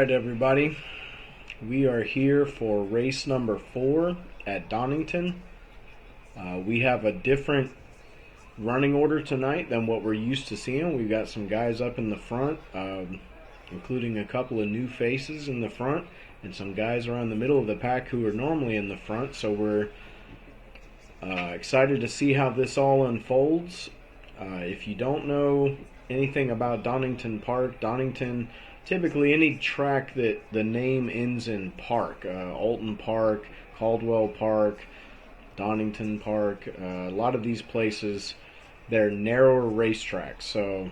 Alright everybody, we are here for race number 4 at Donnington. We have a different running order tonight than what we're used to seeing. We've got some guys up in the front, including a couple of new faces in the front, and some guys around the middle of the pack who are normally in the front. So we're excited to see how this all unfolds. If you don't know anything about Donnington Park, Donnington, typically any track that the name ends in park, Alton Park, Caldwell Park, Donnington Park, a lot of these places, they're narrower racetracks, so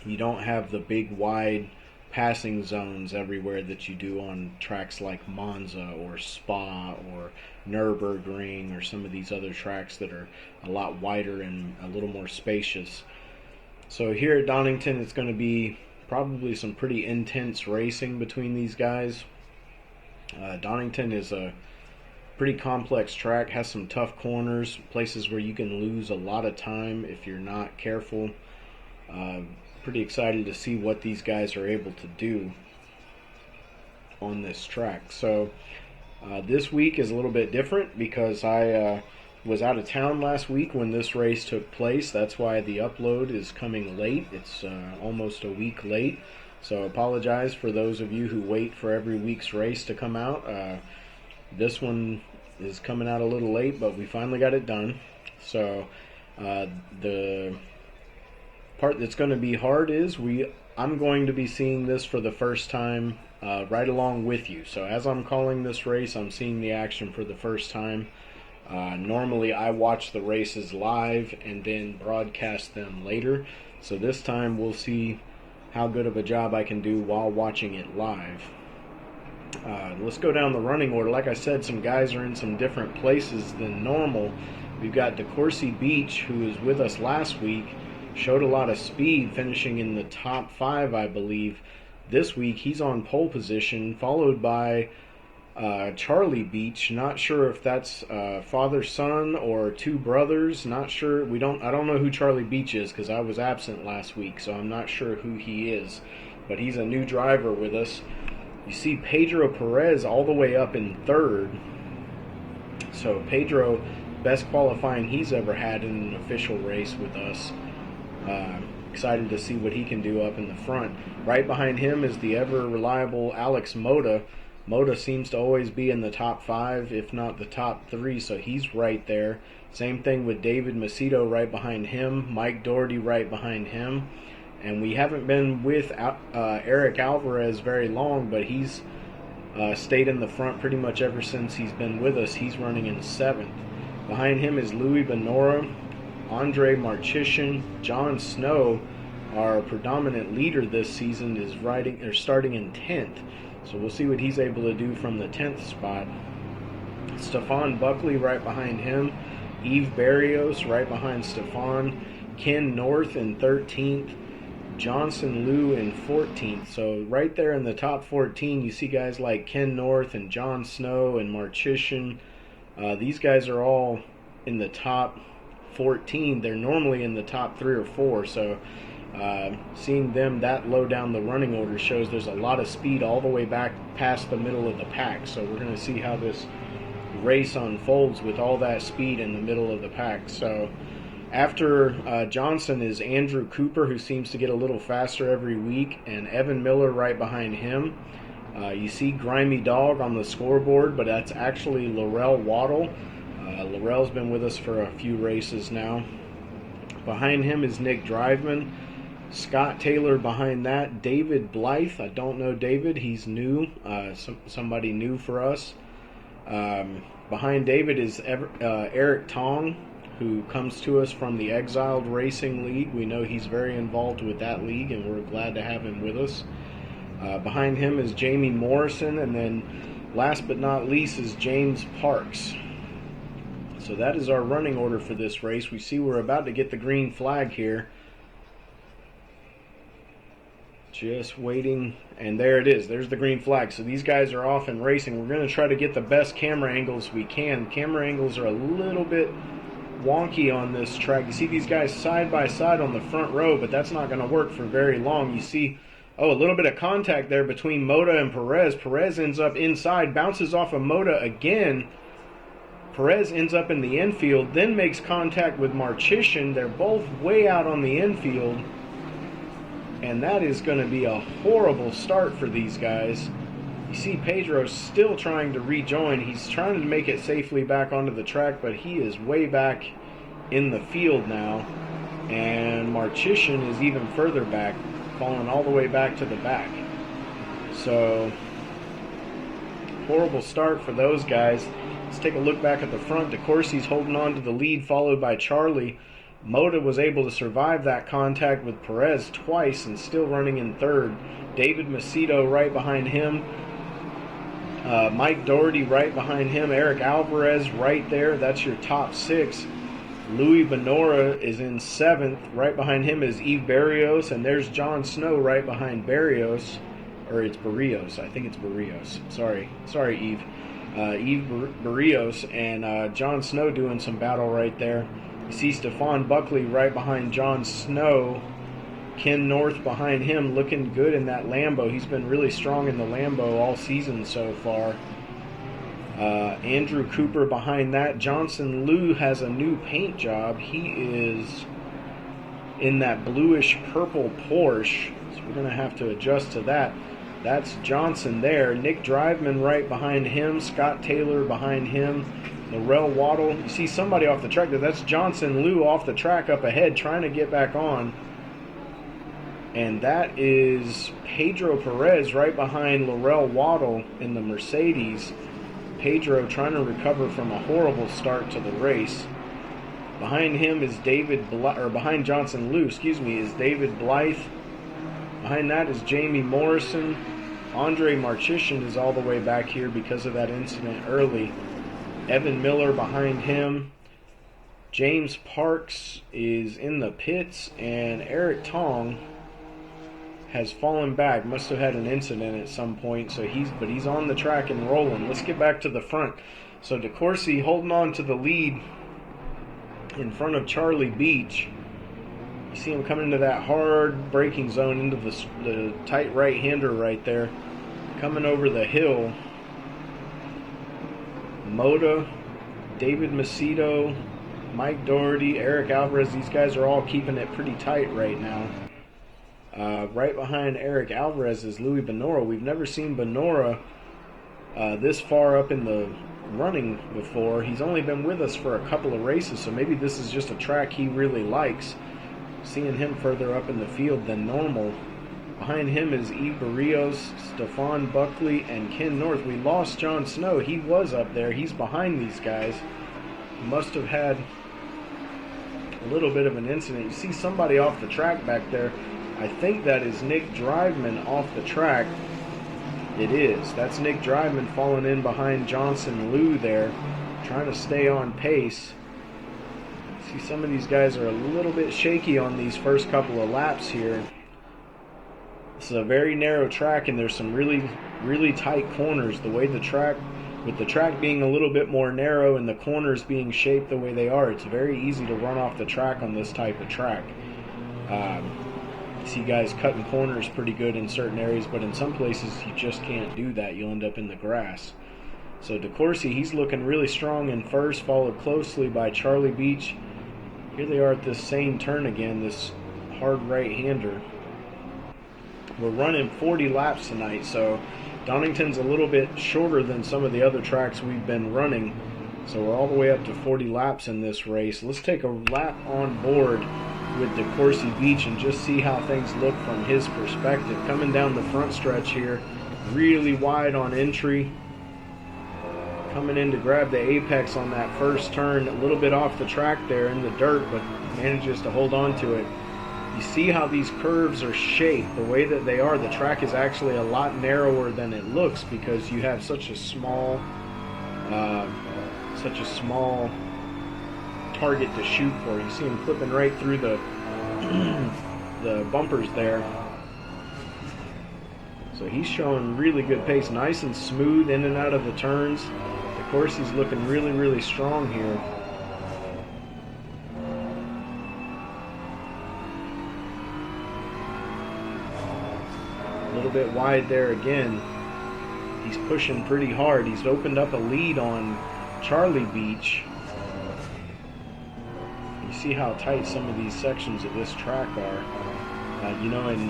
you don't have the big wide passing zones everywhere that you do on tracks like Monza or Spa or Nürburgring or some of these other tracks that are a lot wider and a little more spacious. So here at Donnington, it's going to be probably some pretty intense racing between these guys. Donnington is a pretty complex track, has some tough corners, places where you can lose a lot of time if you're not careful. Pretty excited to see what these guys are able to do on this track. So this week is a little bit different because I was out of town last week when this race took place. That's why the upload is coming late. It's almost a week late. So apologize for those of you who wait for every week's race to come out. This one is coming out a little late, but we finally got it done. So the part that's going to be hard is I'm going to be seeing this for the first time right along with you. So as I'm calling this race, I'm seeing the action for the first time. Normally I watch the races live and then broadcast them later. So this time we'll see how good of a job I can do while watching it live. Let's go down the running order. Like I said, some guys are in some different places than normal. We've got DeCourcy Beach, who was with us last week, showed a lot of speed, finishing in the top 5, I believe. This week he's on pole position, followed by Charlie Beach. Not sure if that's father-son or two brothers. Not sure. I don't know who Charlie Beach is because I was absent last week, so I'm not sure who he is. But he's a new driver with us. You see Pedro Perez all the way up in 3rd. So Pedro, best qualifying he's ever had in an official race with us. Excited to see what he can do up in the front. Right behind him is the ever reliable Alex Mota. Mota seems to always be in the top 5, if not the top 3, so he's right there. Same thing with David Macedo right behind him, Mike Doherty right behind him. And we haven't been with Eric Alvarez very long, but he's stayed in the front pretty much ever since he's been with us. He's running in 7th. Behind him is Louis Benora, Andre Marcheshin, John Snow, our predominant leader this season, is starting in 10th. So we'll see what he's able to do from the 10th spot. Stefan Buckley right behind him. Yves Barrios right behind Stefan. Ken North in 13th. Johnson Liu in 14th. So right there in the top 14, you see guys like Ken North and John Snow and Marcheshin. These guys are all in the top 14. They're normally in the top 3 or 4. So seeing them that low down the running order shows there's a lot of speed all the way back past the middle of the pack. So we're going to see how this race unfolds with all that speed in the middle of the pack. So after Johnson is Andrew Cooper, who seems to get a little faster every week, and Evan Miller right behind him. You see Grimy Dog on the scoreboard, but that's actually Laurel Waddle. Laurel's been with us for a few races now. Behind him is Nick Driveman. Scott Taylor behind that. David Blythe. I don't know David. He's new. Somebody new for us. Behind David is Eric Tong, who comes to us from the Exiled Racing League. We know he's very involved with that league, and we're glad to have him with us. Behind him is Jamie Morrison, and then last but not least is James Parks. So that is our running order for this race. We see we're about to get the green flag here. Just waiting, and there it is. There's the green flag. So these guys are off and racing. We're going to try to get the best camera angles we can. Camera angles are a little bit wonky on this track. You see these guys side by side on the front row, but that's not going to work for very long. You see Oh, a little bit of contact there between Moda and Perez. Perez ends up inside, bounces off of Moda again. Perez ends up in the infield, then makes contact with Marchician. They're both way out on the infield. And that is going to be a horrible start for these guys. You see Pedro still trying to rejoin. He's trying to make it safely back onto the track, but he is way back in the field now. And Marchician is even further back, falling all the way back to the back. So, horrible start for those guys. Let's take a look back at the front. DeCourcy's holding on to the lead, followed by Charlie. Moda was able to survive that contact with Perez twice and still running in third. David Macedo right behind him. Mike Doherty right behind him. Eric Alvarez right there. That's your top six. Louis Benora is in seventh. Right behind him is Eve Barrios. And there's John Snow right behind Barrios. Or it's Barrios. I think it's Barrios. Sorry, Eve. Eve Barrios and John Snow doing some battle right there. You see Stephon Buckley right behind John Snow. Ken North behind him, looking good in that Lambo. He's been really strong in the Lambo all season so far. Andrew Cooper behind that. Johnson Liu has a new paint job. He is in that bluish purple Porsche, so we're going to have to adjust to that. That's Johnson there. Nick Driveman right behind him. Scott Taylor behind him. Laurel Waddle. You see somebody off the track there. That's Johnson Liu off the track up ahead trying to get back on. And that is Pedro Perez right behind Laurel Waddle in the Mercedes. Pedro trying to recover from a horrible start to the race. Behind him is behind Johnson Liu, is David Blythe. Behind that is Jamie Morrison. Andre Marchician is all the way back here because of that incident early. Evan Miller behind him. James Parks is in the pits, and Eric Tong has fallen back. Must have had an incident at some point, so he's on the track and rolling. Let's get back to the front. So DeCourcy holding on to the lead in front of Charlie Beach. You see him coming into that hard braking zone, into the tight right-hander right there. Coming over the hill. Moda, David Macedo, Mike Doherty, Eric Alvarez, these guys are all keeping it pretty tight right now. Right behind Eric Alvarez is Louis Benora. We've never seen Benora this far up in the running before. He's only been with us for a couple of races, so maybe this is just a track he really likes. Seeing him further up in the field than normal. Behind him is Eve Barrios, Stephon Buckley, and Ken North. We lost John Snow. He was up there. He's behind these guys. Must have had a little bit of an incident. You see somebody off the track back there. I think that is Nick Driveman off the track. It is. That's Nick Driveman falling in behind Johnson Liu there, trying to stay on pace. See, some of these guys are a little bit shaky on these first couple of laps here. This is a very narrow track, and there's some really, really tight corners. The way the track, with the track being a little bit more narrow and the corners being shaped the way they are, it's very easy to run off the track on this type of track. You see guys cutting corners pretty good in certain areas, but in some places you just can't do that. You'll end up in the grass. So DeCourcy, he's looking really strong in first, followed closely by Charlie Beach. Here they are at this same turn again, this hard right-hander. We're running 40 laps tonight, so Donnington's a little bit shorter than some of the other tracks we've been running. So we're all the way up to 40 laps in this race. Let's take a lap on board with DeCourcy Beach and just see how things look from his perspective. Coming down the front stretch here, really wide on entry. Coming in to grab the apex on that first turn, a little bit off the track there in the dirt, but manages to hold on to it. You see how these curves are shaped, the way that they are. The track is actually a lot narrower than it looks because you have such a small target to shoot for. You see him clipping right through the the bumpers there. So he's showing really good pace, nice and smooth in and out of the turns. Of course, he's looking really, really strong here. little bit wide there again. He's pushing pretty hard. He's opened up a lead on Charlie Beach. You see how tight some of these sections of this track are. You know, in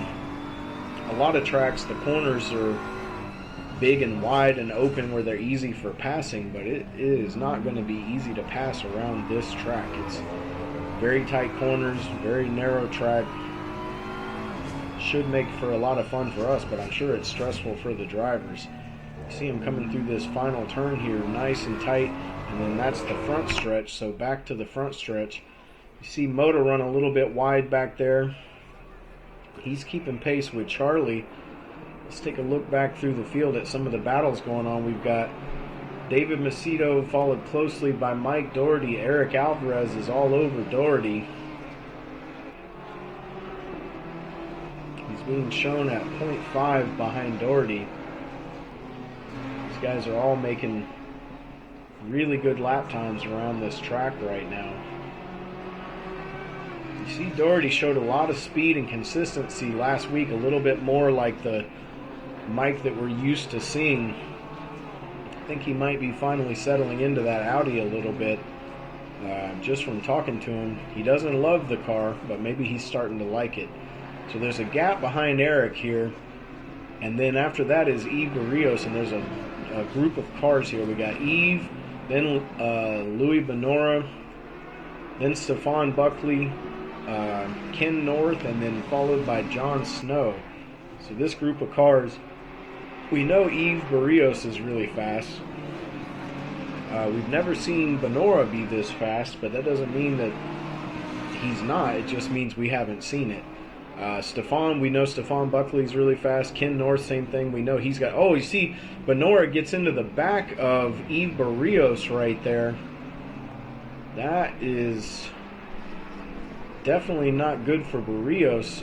a lot of tracks, the corners are big and wide and open where they're easy for passing, but it is not going to be easy to pass around this track. It's very tight corners, very narrow track. Should make for a lot of fun for us, but I'm sure it's stressful for the drivers. You see him coming through this final turn here, nice and tight, and then that's the front stretch. So back to the front stretch. You see Moto run a little bit wide back there. He's keeping pace with Charlie. Let's take a look back through the field at some of the battles going on. We've got David Macedo followed closely by Mike Doherty. Eric Alvarez is all over Doherty. He's being shown at 0.5 behind Doherty. These guys are all making really good lap times around this track right now. You see Doherty showed a lot of speed and consistency last week, a little bit more like the Mike that we're used to seeing. I think he might be finally settling into that Audi a little bit. Just from talking to him, he doesn't love the car, but maybe he's starting to like it. So there's a gap behind Eric here, and then after that is Yves Barrios, and there's a group of cars here. We got Yves, then Louis Benora, then Stefan Buckley, Ken North, and then followed by John Snow. So this group of cars, we know Yves Barrios is really fast. We've never seen Benora be this fast, but that doesn't mean that he's not. It just means we haven't seen it. We know Stefan Buckley's really fast. Ken North, same thing. We know he's got... Oh, you see, Benora gets into the back of Yves Barrios right there. That is definitely not good for Barrios.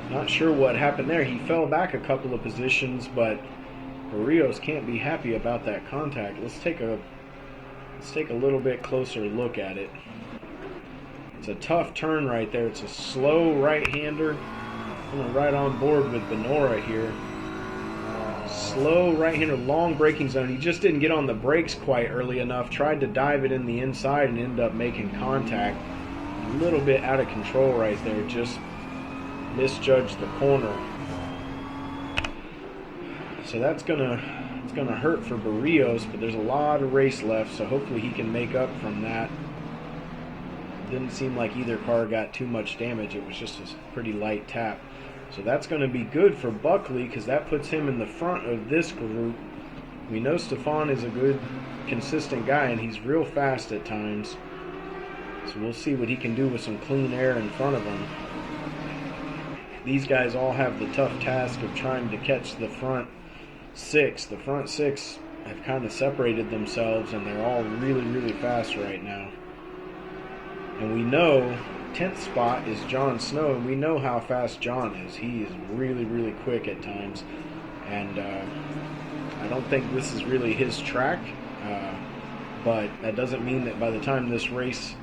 Not sure what happened there. He fell back a couple of positions, but Barrios can't be happy about that contact. Let's take a little bit closer look at it. It's a tough turn right there. It's a slow right-hander. I'm right on board with Benora here. Slow right-hander, long braking zone. He just didn't get on the brakes quite early enough. Tried to dive it in the inside and ended up making contact. A little bit out of control right there. Just misjudged the corner. So it's gonna hurt for Barrios, but there's a lot of race left, so hopefully he can make up from that. Didn't seem like either car got too much damage. It was just a pretty light tap. So that's going to be good for Buckley because that puts him in the front of this group. We know Stefan is a good, consistent guy, and he's real fast at times. So we'll see what he can do with some clean air in front of him. These guys all have the tough task of trying to catch the front six. The front six have kind of separated themselves, and they're all really, really fast right now. And we know 10th spot is John Snow, and we know how fast John is. He is really, really quick at times. And I don't think this is really his track, but that doesn't mean that by the time this race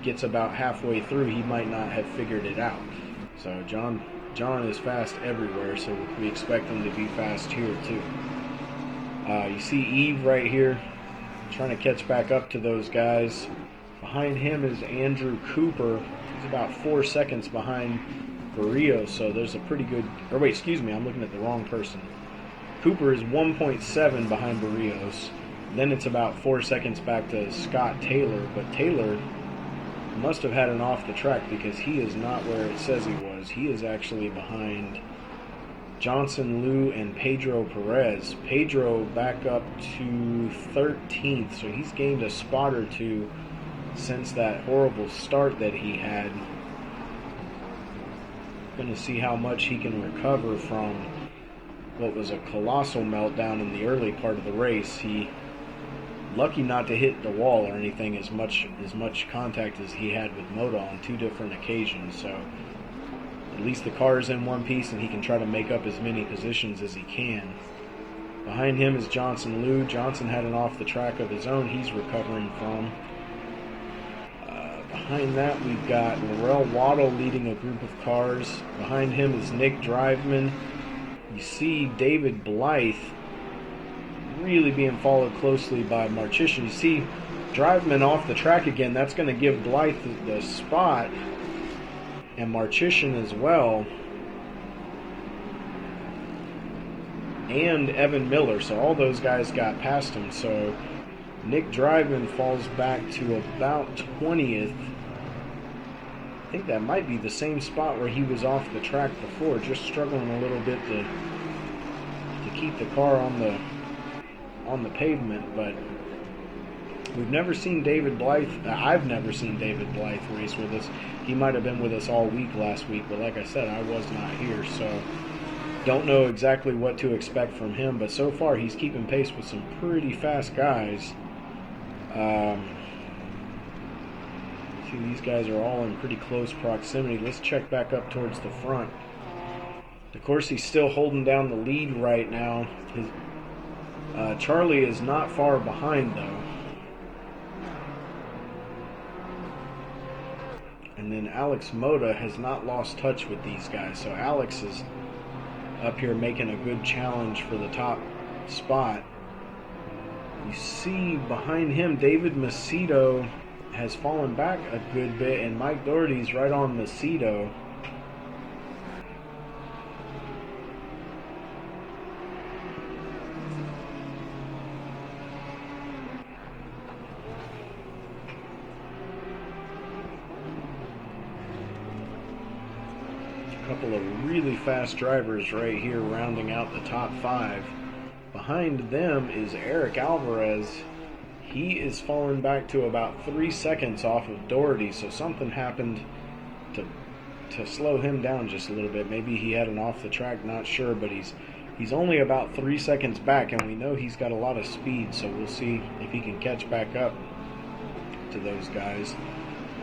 gets about halfway through, he might not have figured it out. So John is fast everywhere, so we expect him to be fast here too. You see Yves right here trying to catch back up to those guys. Behind him is Andrew Cooper. He's about 4 seconds behind Barrios, so there's a pretty good... Or wait, excuse me, I'm looking at the wrong person. Cooper is 1.7 behind Barrios. Then it's about 4 seconds back to Scott Taylor, but Taylor must have had an off the track because he is not where it says he was. He is actually behind Johnson Liu and Pedro Perez. Pedro back up to 13th, so he's gained a spot or two since that horrible start that he had. Going to see how much he can recover from what was a colossal meltdown in the early part of the race. He lucky not to hit the wall or anything as much contact as he had with Moto on 2 different occasions. So at least the car is in one piece and he can try to make up as many positions as he can. Behind him is Johnson Liu. Johnson had an off the track of his own he's recovering from. Behind that, we've got Laurel Waddle leading a group of cars. Behind him is Nick Driveman. You see David Blythe really being followed closely by Marchician. You see Driveman off the track again. That's going to give Blythe the spot, and Marchician as well, and Evan Miller. So all those guys got past him. So Nick Driveman falls back to about 20th. I think that might be the same spot where he was off the track before, just struggling a little bit to keep the car on the pavement. But we've never seen David Blythe. I've never seen David Blythe race with us. He might have been with us all week last week, but like I said, I was not here, so don't know exactly what to expect from him. But so far, he's keeping pace with some pretty fast guys. See, these guys are all in pretty close proximity. Let's check back up towards the front. Of course, he's still holding down the lead right now. Charlie is not far behind, though. And then Alex Moda has not lost touch with these guys. So Alex is up here making a good challenge for the top spot. You see behind him, David Macedo has fallen back a good bit, and Mike Doherty's right on Macedo. A couple of really fast drivers right here rounding out the top 5. Behind them is Eric Alvarez. He is falling back to about 3 seconds off of Doherty, so something happened to slow him down just a little bit. Maybe he had an off the track, not sure, but he's only about 3 seconds back, and we know he's got a lot of speed, so we'll see if he can catch back up to those guys.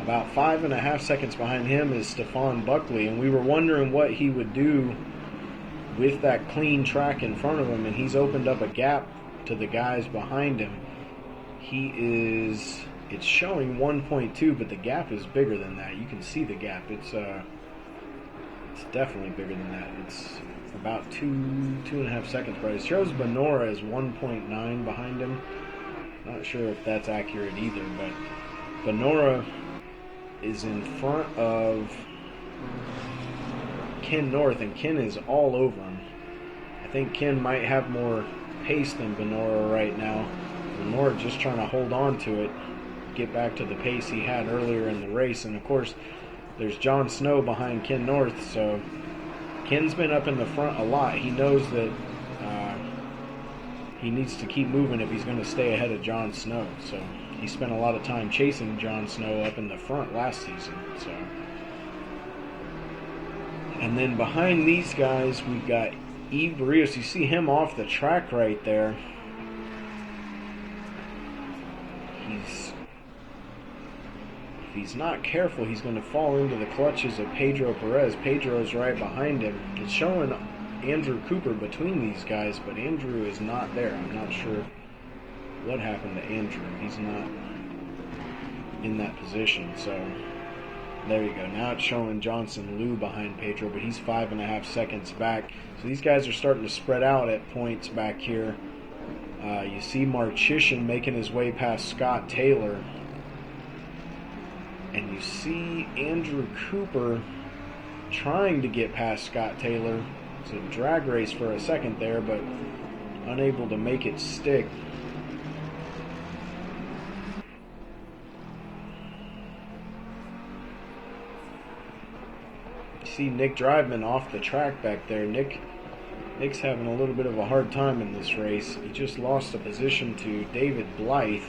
About 5.5 seconds behind him is Stephon Buckley, and we were wondering what he would do with that clean track in front of him, and he's opened up a gap to the guys behind him. It's showing 1.2, but the gap is bigger than that. You can see the gap. It's definitely bigger than that. It's about 2.5 seconds, but it shows Benora as 1.9 behind him. Not sure if that's accurate either, but Benora is in front of Ken North, and Ken is all over him. I think Ken might have more pace than Benora right now. Benora just trying to hold on to it, get back to the pace he had earlier in the race. And of course, there's John Snow behind Ken North, so Ken's been up in the front a lot. He knows that he needs to keep moving if he's going to stay ahead of John Snow. So he spent a lot of time chasing John Snow up in the front last season. So, and then behind these guys, we've got Yves Barrios. You see him off the track right there. If he's not careful, he's going to fall into the clutches of Pedro Perez. Pedro's right behind him. It's showing Andrew Cooper between these guys, but Andrew is not there. I'm not sure what happened to Andrew. He's not in that position. So there you go. Now it's showing Johnson Liu behind Pedro, but he's 5.5 seconds back. So these guys are starting to spread out at points back here. You see Marchician making his way past Scott Taylor. And you see Andrew Cooper trying to get past Scott Taylor. It's a drag race for a second there, but unable to make it stick. You see Nick Driveman off the track back there. Nick's having a little bit of a hard time in this race. He just lost a position to David Blythe.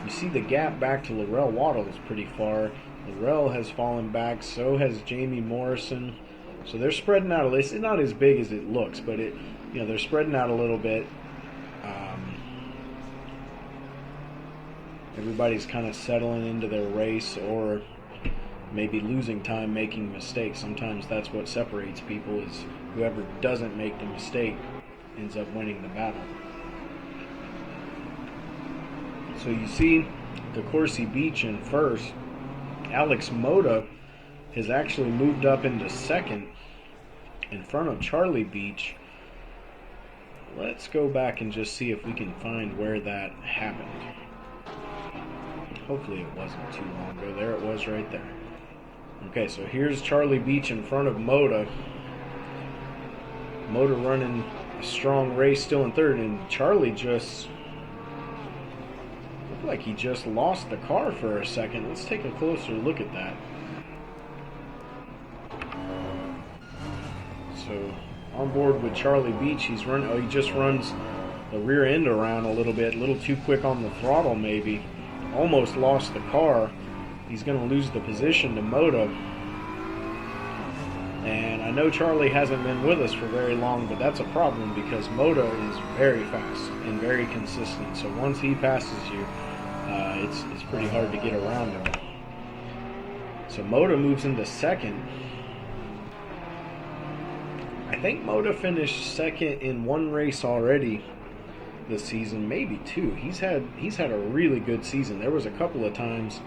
You see the gap back to Laurel Waddle is pretty far. Laurel has fallen back, so has Jamie Morrison. So they're spreading out a little. It's not as big as it looks, but they're spreading out a little bit. Everybody's kind of settling into their race, or maybe losing time making mistakes. Sometimes that's what separates people, is whoever doesn't make the mistake ends up winning the battle. So So you see DeCourcy Beach in first. Alex Moda has actually moved up into second in front of Charlie Beach. Let's go back and just see if we can find where that happened. Hopefully it wasn't too long ago. There it was right there. Okay, so here's Charlie Beach in front of Moda. Moda running a strong race still in third, and Charlie just looked like he just lost the car for a second. Let's take a closer look at that. So on board with Charlie Beach, he's running. Oh, he just runs the rear end around a little bit, a little too quick on the throttle maybe. Almost lost the car. He's going to lose the position to Moda. And I know Charlie hasn't been with us for very long, but that's a problem because Moda is very fast and very consistent. So once he passes you, it's pretty hard to get around him. So Moda moves into second. I think Moda finished second in one race already this season, maybe two. He's had a really good season. There was a couple of times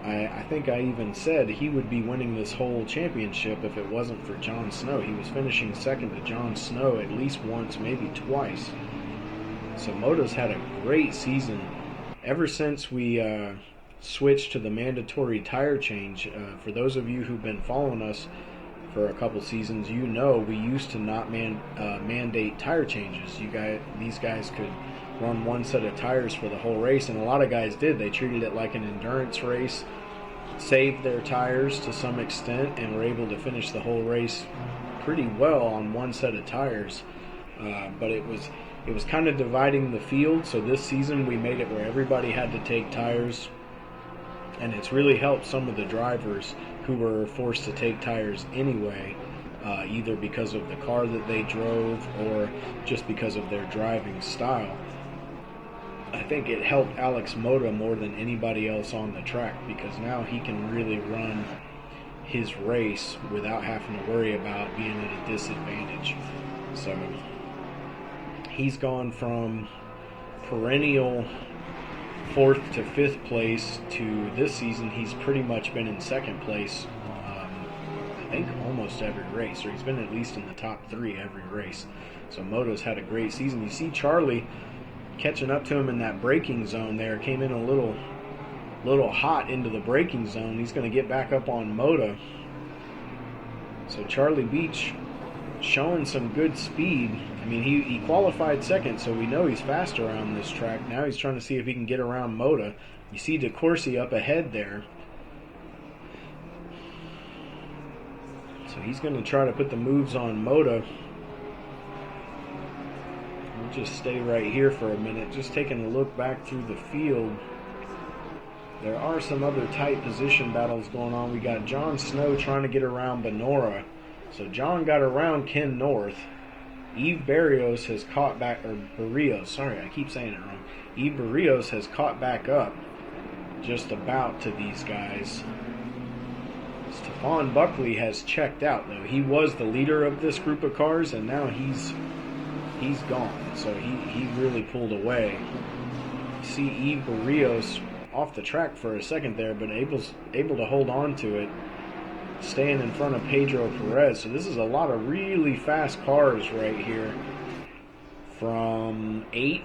I think I even said he would be winning this whole championship if it wasn't for Jon Snow. He was finishing second to Jon Snow at least once, maybe twice. So Moda's had a great season ever since we switched to the mandatory tire change. For those of you who've been following us for a couple seasons, you know we used to not mandate tire changes. These guys could run one set of tires for the whole race, and a lot of guys did. They treated it like an endurance race, saved their tires to some extent, and were able to finish the whole race pretty well on one set of tires. But it was kind of dividing the field. So this season we made it where everybody had to take tires, and it's really helped some of the drivers who were forced to take tires anyway, either because of the car that they drove or just because of their driving style. I think it helped Alex Moda more than anybody else on the track because now he can really run his race without having to worry about being at a disadvantage. So he's gone from perennial 4th to 5th place to this season he's pretty much been in 2nd place I think almost every race, or he's been at least in the top 3 every race. So Moda's had a great season. You see Charlie catching up to him in that braking zone there, came in a little hot into the braking zone. He's going to get back up on Moda. So Charlie Beach showing some good speed. I mean, he qualified second, so we know he's fast around this track. Now he's trying to see if he can get around Moda. You see DeCourcy up ahead there. So he's going to try to put the moves on Moda. We'll just stay right here for a minute, just taking a look back through the field. There are some other tight position battles going on. We got Jon Snow trying to get around Benora. So John got around Ken North. Eve Barrios has caught back, or Barrios, sorry, I keep saying it wrong. Eve Barrios has caught back up just about to these guys. Stephon Buckley has checked out, though. He was the leader of this group of cars, and now he's gone. So he really pulled away. See Eve Barrios off the track for a second there, but able to hold on to it, staying in front of Pedro Perez. So this is a lot of really fast cars right here from 8th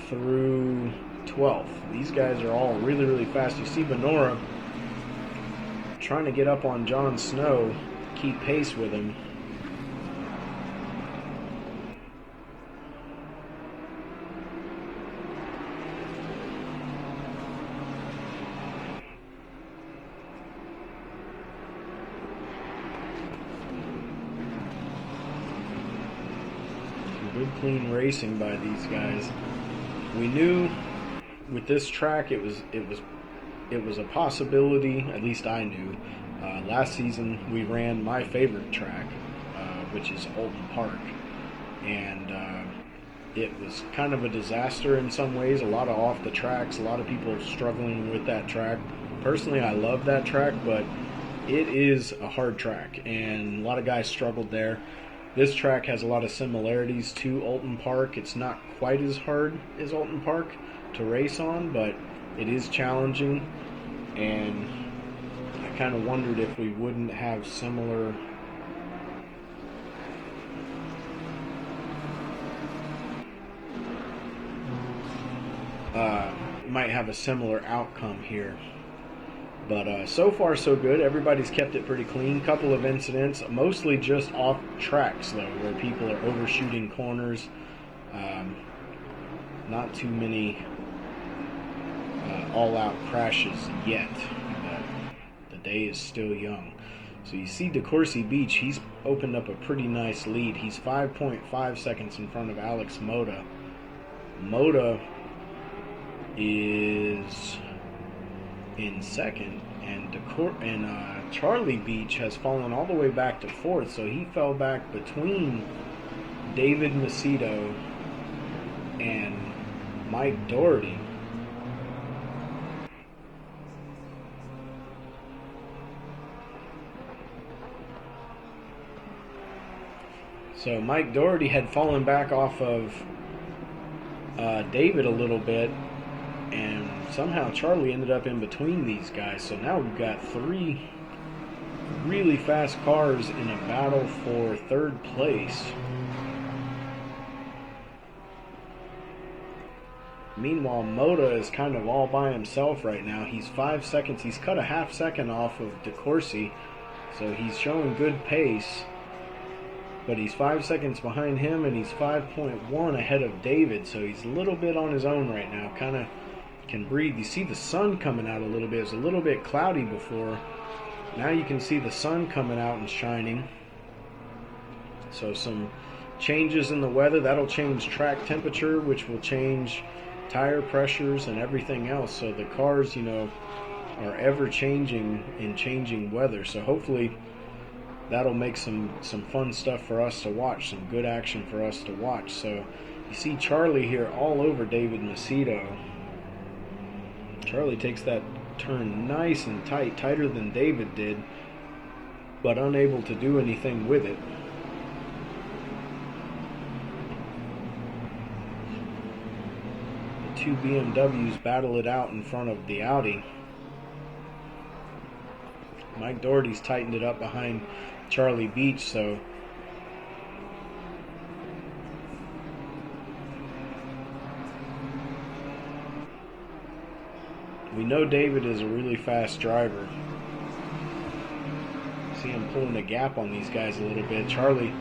through 12th. These guys are all really, really fast. You see Benora trying to get up on Jon Snow, keep pace with him. Good clean racing by these guys. We knew with this track it was a possibility, at least I knew. Last season we ran my favorite track, which is Alton Park, and it was kind of a disaster in some ways. A lot of off the tracks, a lot of people struggling with that track. Personally, I love that track, but it is a hard track, and a lot of guys struggled there. This track has a lot of similarities to Alton Park. It's not quite as hard as Alton Park, to race on, but it is challenging, and I kind of wondered if we wouldn't have similar might have a similar outcome here. But so far so good. Everybody's kept it pretty clean. Couple of incidents, mostly just off tracks though, where people are overshooting corners. Not too many all-out crashes yet, but the day is still young. So you see DeCourcy Beach, he's opened up a pretty nice lead. He's 5.5 seconds in front of Alex Moda. Moda is in second, and Charlie Beach has fallen all the way back to fourth, so he fell back between David Macedo and Mike Doherty. So Mike Doherty had fallen back off of David a little bit, and somehow Charlie ended up in between these guys. So now we've got three really fast cars in a battle for third place. Meanwhile, Moda is kind of all by himself right now. He's 5 seconds. He's cut a half second off of DeCourcy, so he's showing good pace. But he's 5 seconds behind him, and he's 5.1 ahead of David, so he's a little bit on his own right now. Kind of can breathe. You see the sun coming out a little bit. It was a little bit cloudy before. Now you can see the sun coming out and shining. So some changes in the weather. That'll change track temperature, which will change tire pressures and everything else. So the cars, are ever changing in changing weather. So hopefully that'll make some fun stuff for us to watch, some good action for us to watch. So you see Charlie here all over David Macedo. Charlie takes that turn nice and tight, tighter than David did, but unable to do anything with it. The two BMWs battle it out in front of the Audi. Mike Doherty's tightened it up behind Charlie Beach, so we know David is a really fast driver. See him pulling a gap on these guys a little bit. Charlie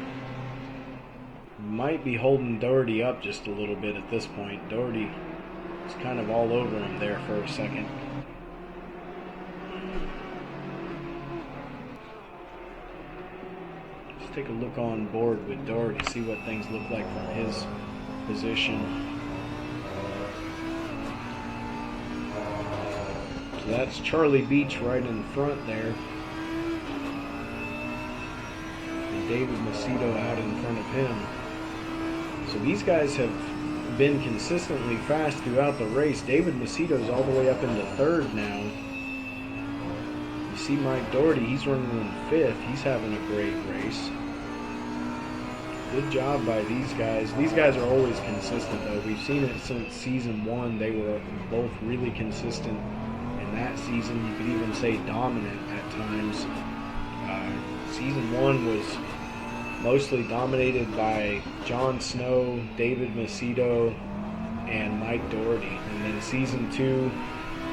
might be holding Doherty up just a little bit at this point. Doherty is kind of all over him there for a second. Let's take a look on board with Doherty, see what things look like from his position. So that's Charlie Beach right in front there. And David Macedo out in front of him. So these guys have been consistently fast throughout the race. David Macedo's all the way up into third now. You see Mike Doherty, he's running in fifth. He's having a great race. Good job by these guys. These guys are always consistent though. We've seen it since season 1. They were both really consistent in that season. You could even say dominant at times. Season 1 was mostly dominated by Jon Snow, David Macedo, and Mike Doherty. And then season 2,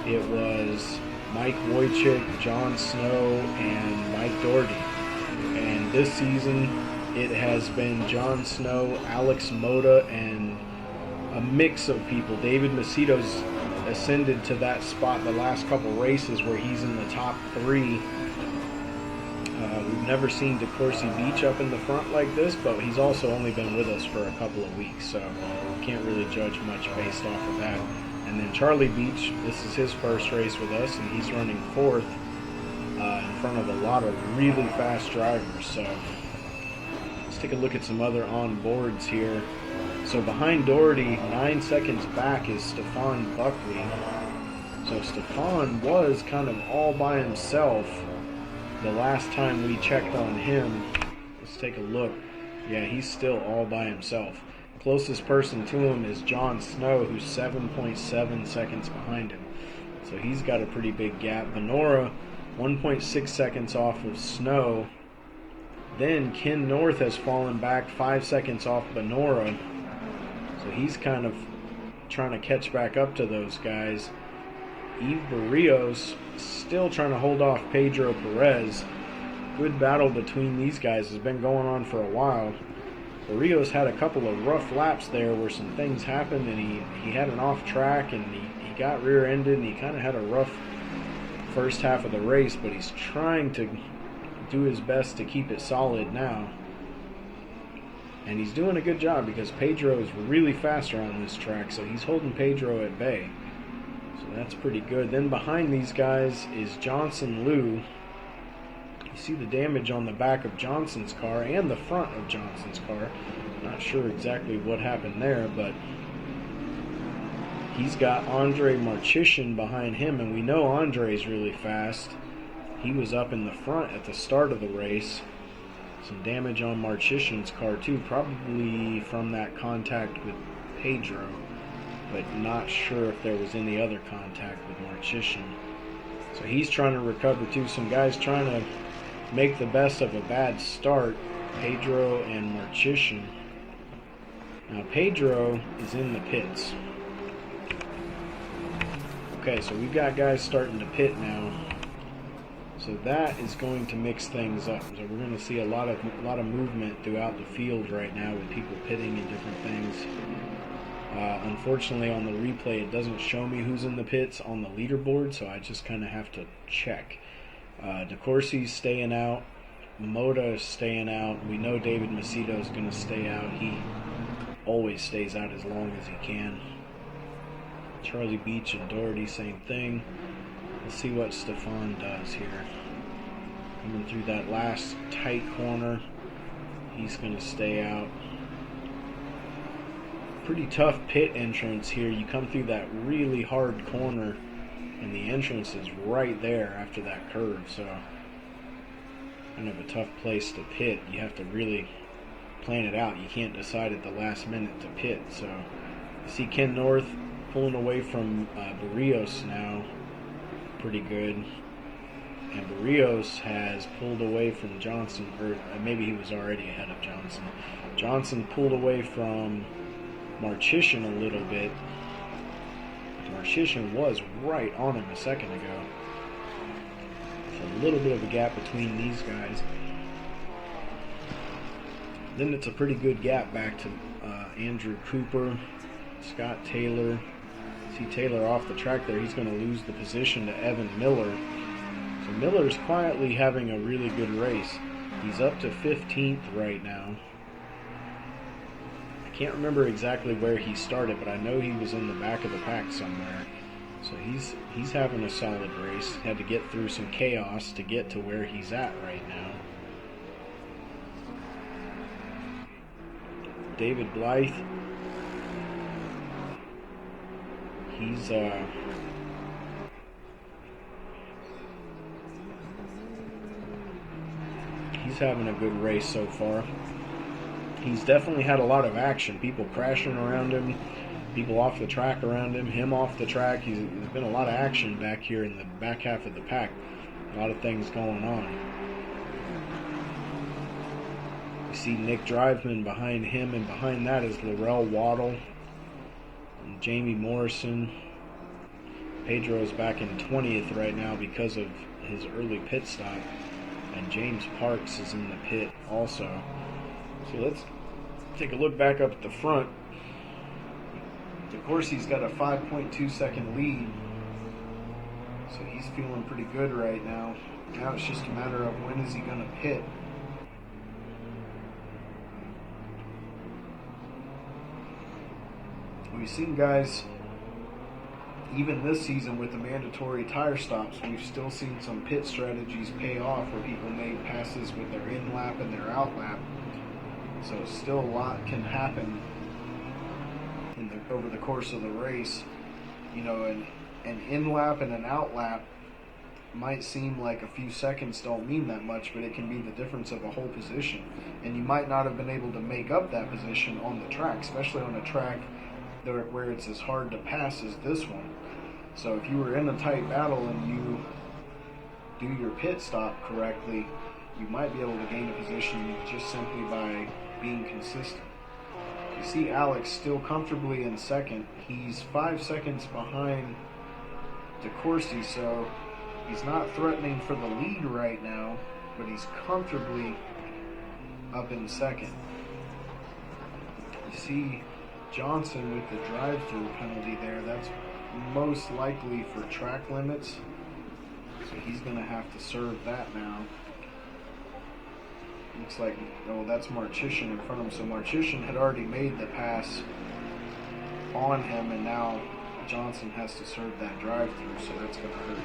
it was Mike Wojcik, Jon Snow, and Mike Doherty. And this season, it has been Jon Snow, Alex Moda, and a mix of people. David Macedo's ascended to that spot the last couple races where he's in the top 3. We've never seen DeCourcy Beach up in the front like this, but he's also only been with us for a couple of weeks, so can't really judge much based off of that. And then Charlie Beach, this is his first race with us, and he's running 4th in front of a lot of really fast drivers. So let's take a look at some other on-boards here. So behind Doherty, 9 seconds back, is Stefan Buckley. So Stefan was kind of all by himself the last time we checked on him. Let's take a look. Yeah, he's still all by himself. Closest person to him is Jon Snow, who's 7.7 seconds behind him. So he's got a pretty big gap. Venora, 1.6 seconds off of Snow. Then Ken North has fallen back 5 seconds off Venora. So he's kind of trying to catch back up to those guys. Yves Barrios still trying to hold off Pedro Perez. Good battle between these guys has been going on for a while. Barrios had a couple of rough laps there where some things happened, and he had an off track, and he got rear-ended, and he kind of had a rough first half of the race, but he's trying to do his best to keep it solid now. And he's doing a good job because Pedro is really faster on this track, so he's holding Pedro at bay. So that's pretty good. Then behind these guys is Johnson Liu. You see the damage on the back of Johnson's car and the front of Johnson's car. Not sure exactly what happened there, but he's got Andre Marcheshin behind him, and we know Andre's really fast. He was up in the front at the start of the race. Some damage on Marcheshin's car too, probably from that contact with Pedro, but not sure if there was any other contact with Marcheshin. So he's trying to recover too. Some guys trying to make the best of a bad start, Pedro and Marcheshin. Now Pedro is in the pits. Okay, so we've got guys starting to pit now. So that is going to mix things up. So we're going to see a lot of movement throughout the field right now with people pitting and different things. Unfortunately, on the replay, it doesn't show me who's in the pits on the leaderboard, so I just kind of have to check. DeCourcy's staying out. Moda is staying out. We know David Macedo is going to stay out. He always stays out as long as he can. Charlie Beach and Doherty, same thing. Let's see what Stefan does here. Coming through that last tight corner. He's going to stay out. Pretty tough pit entrance here. You come through that really hard corner, and the entrance is right there after that curve, so kind of a tough place to pit. You have to really plan it out. You can't decide at the last minute to pit. So you see Ken North pulling away from Barrios now, pretty good. And Barrios has pulled away from Johnson, or maybe he was already ahead of Johnson. Johnson pulled away from Marcheshin a little bit. Marcheshin was right on him a second ago. It's a little bit of a gap between these guys. Then it's a pretty good gap back to Andrew Cooper, Scott Taylor. See Taylor off the track there. He's going to lose the position to Evan Miller. So Miller's quietly having a really good race. He's up to 15th right now. I can't remember exactly where he started, but I know he was in the back of the pack somewhere. So he's having a solid race. Had to get through some chaos to get to where he's at right now. David Blythe. He's having a good race so far. He's definitely had a lot of action. People crashing around him, people off the track around him off the track. There's been a lot of action back here in the back half of the pack. A lot of things going on. You see Nick Driveman behind him, and behind that is Laurel Waddle and Jamie Morrison. Pedro's back in 20th right now because of his early pit stop. And James Parks is in the pit also. So let's take a look back up at the front. DeCourcy's got a 5.2 second lead. So he's feeling pretty good right now. Now it's just a matter of when is he going to pit. We've seen guys, even this season with the mandatory tire stops, we've still seen some pit strategies pay off where people made passes with their in-lap and their out-lap. So still a lot can happen over the course of the race. You know, an in-lap and an out-lap might seem like a few seconds don't mean that much, but it can be the difference of a whole position. And you might not have been able to make up that position on the track, especially on a track where it's as hard to pass as this one. So if you were in a tight battle and you do your pit stop correctly, you might be able to gain a position just simply by being consistent. You see Alex still comfortably in second. He's 5 seconds behind DeCourcy, so he's not threatening for the lead right now, but he's comfortably up in second. You see Johnson with the drive-through penalty there. That's most likely for track limits, so he's going to have to serve that now. Looks like, oh, that's Marchician in front of him. So Marchician had already made the pass on him, and now Johnson has to serve that drive-through, so that's going to hurt.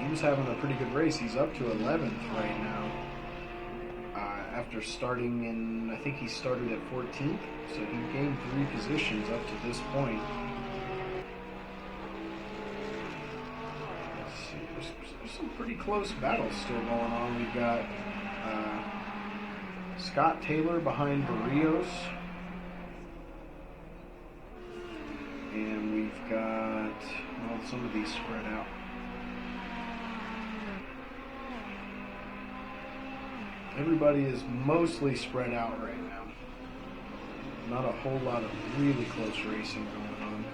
He was having a pretty good race. He's up to 11th right now. After starting in, I think he started at 14th, so he gained 3 positions up to this point. Let's see, there's some pretty close battles still going on. We've got Scott Taylor behind Barrios, and we've got, well, some of these spread out. Everybody is mostly spread out right now. Not a whole lot of really close racing going on.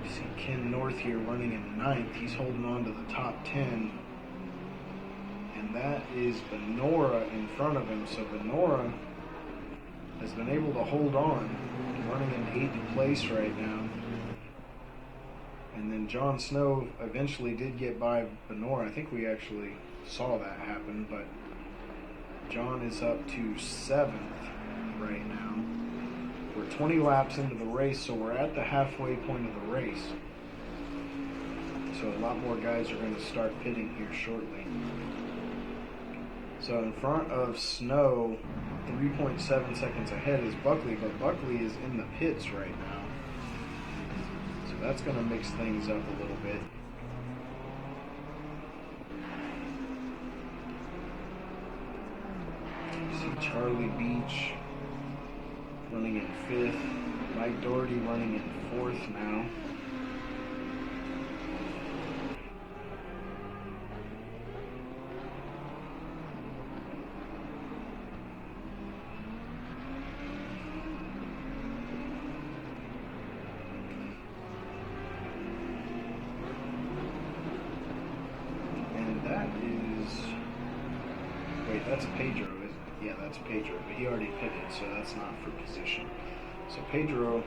You see Ken North here running in 9th. He's holding on to the top 10. And that is Benora in front of him. So Benora has been able to hold on, running in 8th place right now. And then John Snow eventually did get by Benora. I think we actually saw that happen, but John is up to 7th right now. We're 20 laps into the race, so we're at the halfway point of the race. So a lot more guys are going to start pitting here shortly. So in front of Snow, 3.7 seconds ahead is Buckley, but Buckley is in the pits right now. So that's going to mix things up a little bit. Charlie Beach running in 5th. Mike Doherty running in 4th now. And that is... Wait, that's Pedro. Yeah, that's Pedro, but he already pitted, so that's not for position. So Pedro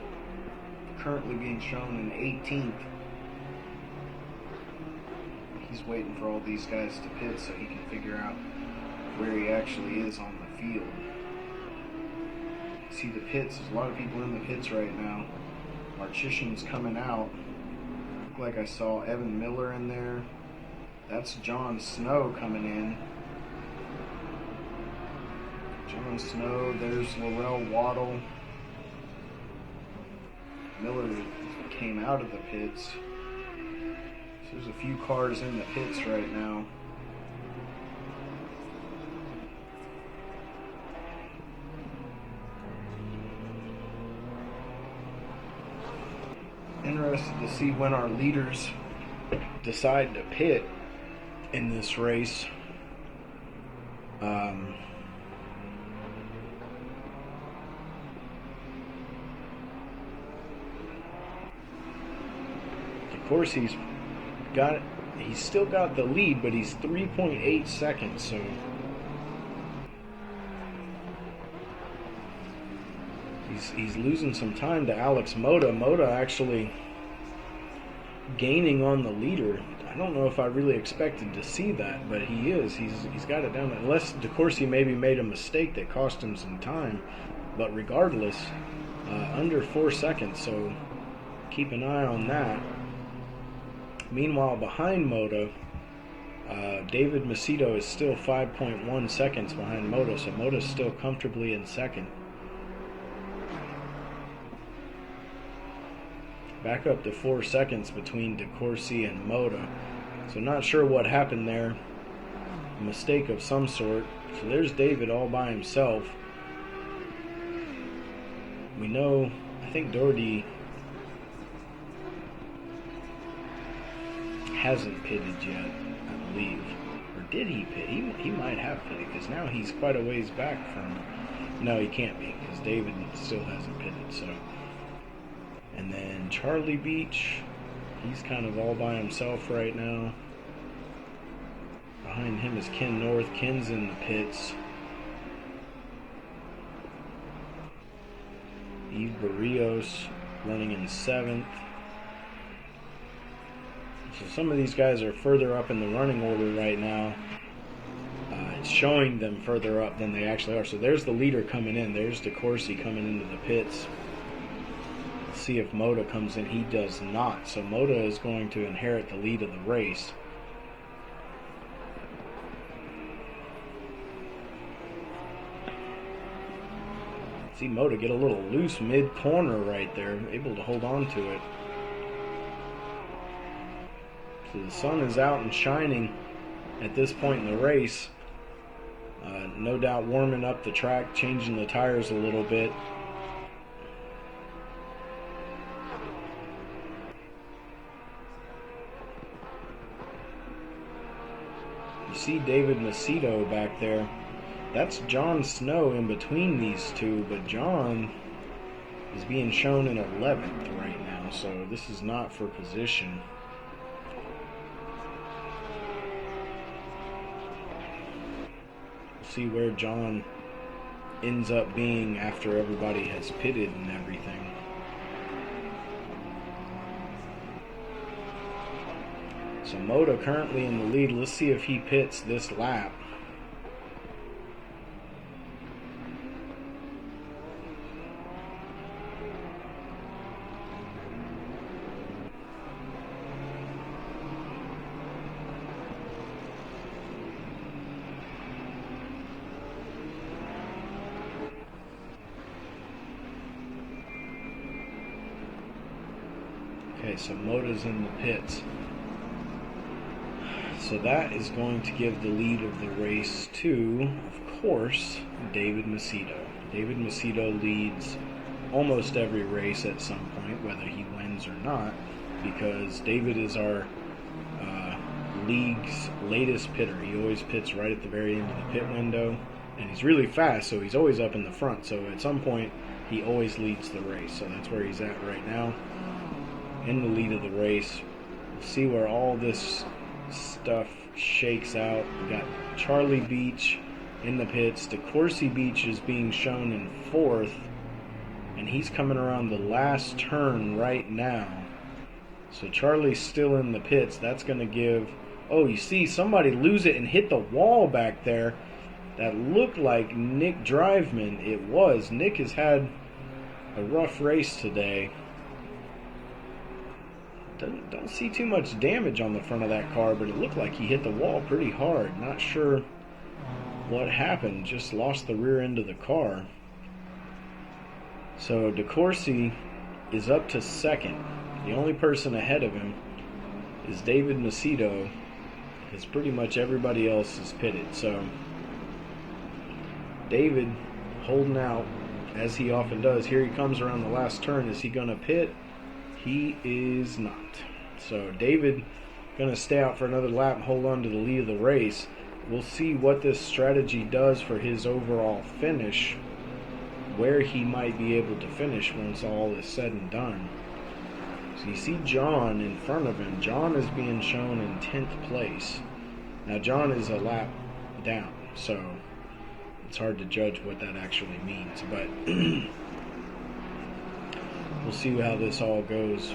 currently being shown in 18th. He's waiting for all these guys to pit so he can figure out where he actually is on the field. See the pits, there's a lot of people in the pits right now. Marchician's coming out. Looked like I saw Evan Miller in there. That's John Snow coming in. John Snow, there's Laurel Waddle. Miller came out of the pits. So there's a few cars in the pits right now. Interested to see when our leaders decide to pit in this race. Of course, he's still got the lead, but he's 3.8 seconds, so he's losing some time to Alex Mota. Mota actually gaining on the leader. I don't know if I really expected to see that, but he is. He's got it down. Unless DeCourcy maybe made a mistake that cost him some time, but regardless, under 4 seconds. So keep an eye on that. Meanwhile, behind Mota, David Macedo is still 5.1 seconds behind Mota, so Mota's still comfortably in second. Back up to 4 seconds between DeCourcy and Moda. So not sure what happened there. A mistake of some sort. So there's David all by himself. We know, I think Doherty hasn't pitted yet, I believe. Or did he pit? He might have pitted, because now he's quite a ways back from... No, he can't be, because David still hasn't pitted, so... And then Charlie Beach, he's kind of all by himself right now. Behind him is Ken North. Ken's in the pits. Eve Barrios running in 7th. So some of these guys are further up in the running order right now. It's showing them further up than they actually are. So there's the leader coming in. There's DeCourcy coming into the pits. Let's see if Moda comes in. He does not. So Moda is going to inherit the lead of the race. See Moda get a little loose mid-corner right there. Able to hold on to it. So the sun is out and shining at this point in the race. No doubt warming up the track, changing the tires a little bit. You see David Macedo back there. That's John Snow in between these two, but John is being shown in 11th right now, so this is not for position. See where John ends up being after everybody has pitted and everything. So Moda currently in the lead. Let's see if he pits this lap. Okay, so Moda's in the pits. So that is going to give the lead of the race to, of course, David Macedo. David Macedo leads almost every race at some point, whether he wins or not, because David is our league's latest pitter. He always pits right at the very end of the pit window, and he's really fast, so he's always up in the front. So at some point, he always leads the race. So that's where he's at right now, in the lead of the race. We'll see where all this stuff shakes out. We got Charlie Beach in the pits. DeCourcy Beach is being shown in 4th, and he's coming around the last turn right now. So Charlie's still in the pits. That's going to give... Oh, you see somebody lose it and hit the wall back there. That looked like Nick Driveman. It was. Nick has had a rough race today. Don't see too much damage on the front of that car, but it looked like he hit the wall pretty hard. Not sure what happened. Just lost the rear end of the car. So DeCourcy is up to 2nd. The only person ahead of him is David Macedo, because pretty much everybody else is pitted. So David holding out, as he often does. Here he comes around the last turn. Is he going to pit? He is not. So David going to stay out for another lap and hold on to the lead of the race. We'll see what this strategy does for his overall finish, where he might be able to finish once all is said and done. So you see John in front of him. John is being shown in 10th place. Now John is a lap down, so it's hard to judge what that actually means, but we'll see how this all goes.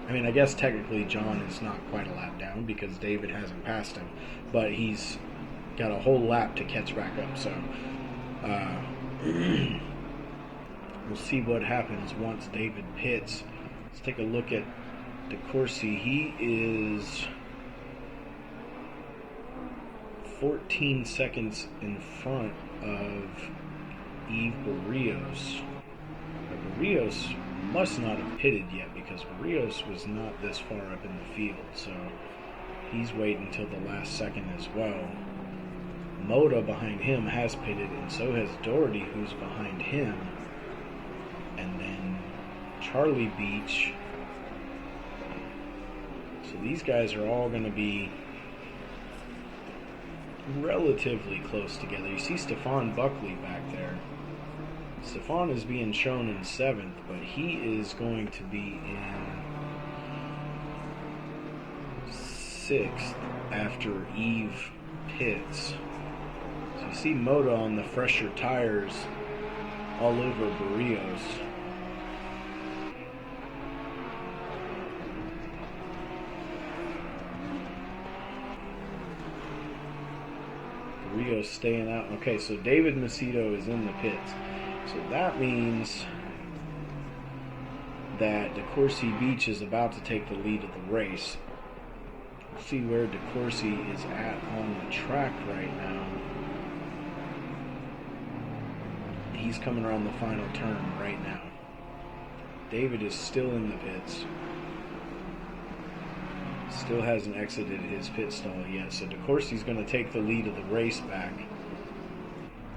I mean, I guess technically John is not quite a lap down because David hasn't passed him, but he's got a whole lap to catch back up, so we'll see what happens once David pits. Let's take a look at DeCourcy. He is 14 seconds in front of Eve Barrios. Barrios must not have pitted yet because Rios was not this far up in the field, so he's waiting until the last second as well. Moda behind him has pitted, and so has Doherty, who's behind him. And then Charlie Beach. So these guys are all going to be relatively close together. You see Stefan Buckley back there. Stefan is being shown in 7th, but he is going to be in 6th after Eve pits. So you see Moda on the fresher tires all over Barrios. Barrios staying out. Okay, so David Macedo is in the pits. So that means that DeCourcy Beach is about to take the lead of the race. Let's see where DeCourcy is at on the track right now. He's coming around the final turn right now. David is still in the pits. Still hasn't exited his pit stall yet. So DeCourcy's going to take the lead of the race back.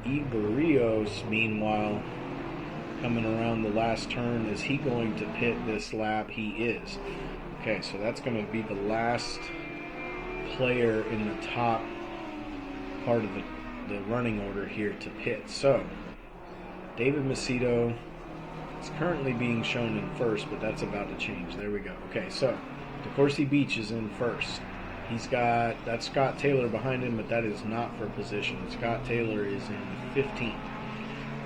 Barrios, meanwhile, coming around the last turn. Is he going to pit this lap? He is. Okay, so that's going to be the last player in the top part of the running order here to pit. So, David Macedo is currently being shown in 1st, but that's about to change. There we go. Okay, so DeCourcy Beach is in 1st. That's Scott Taylor behind him, but that is not for position. Scott Taylor is in 15th.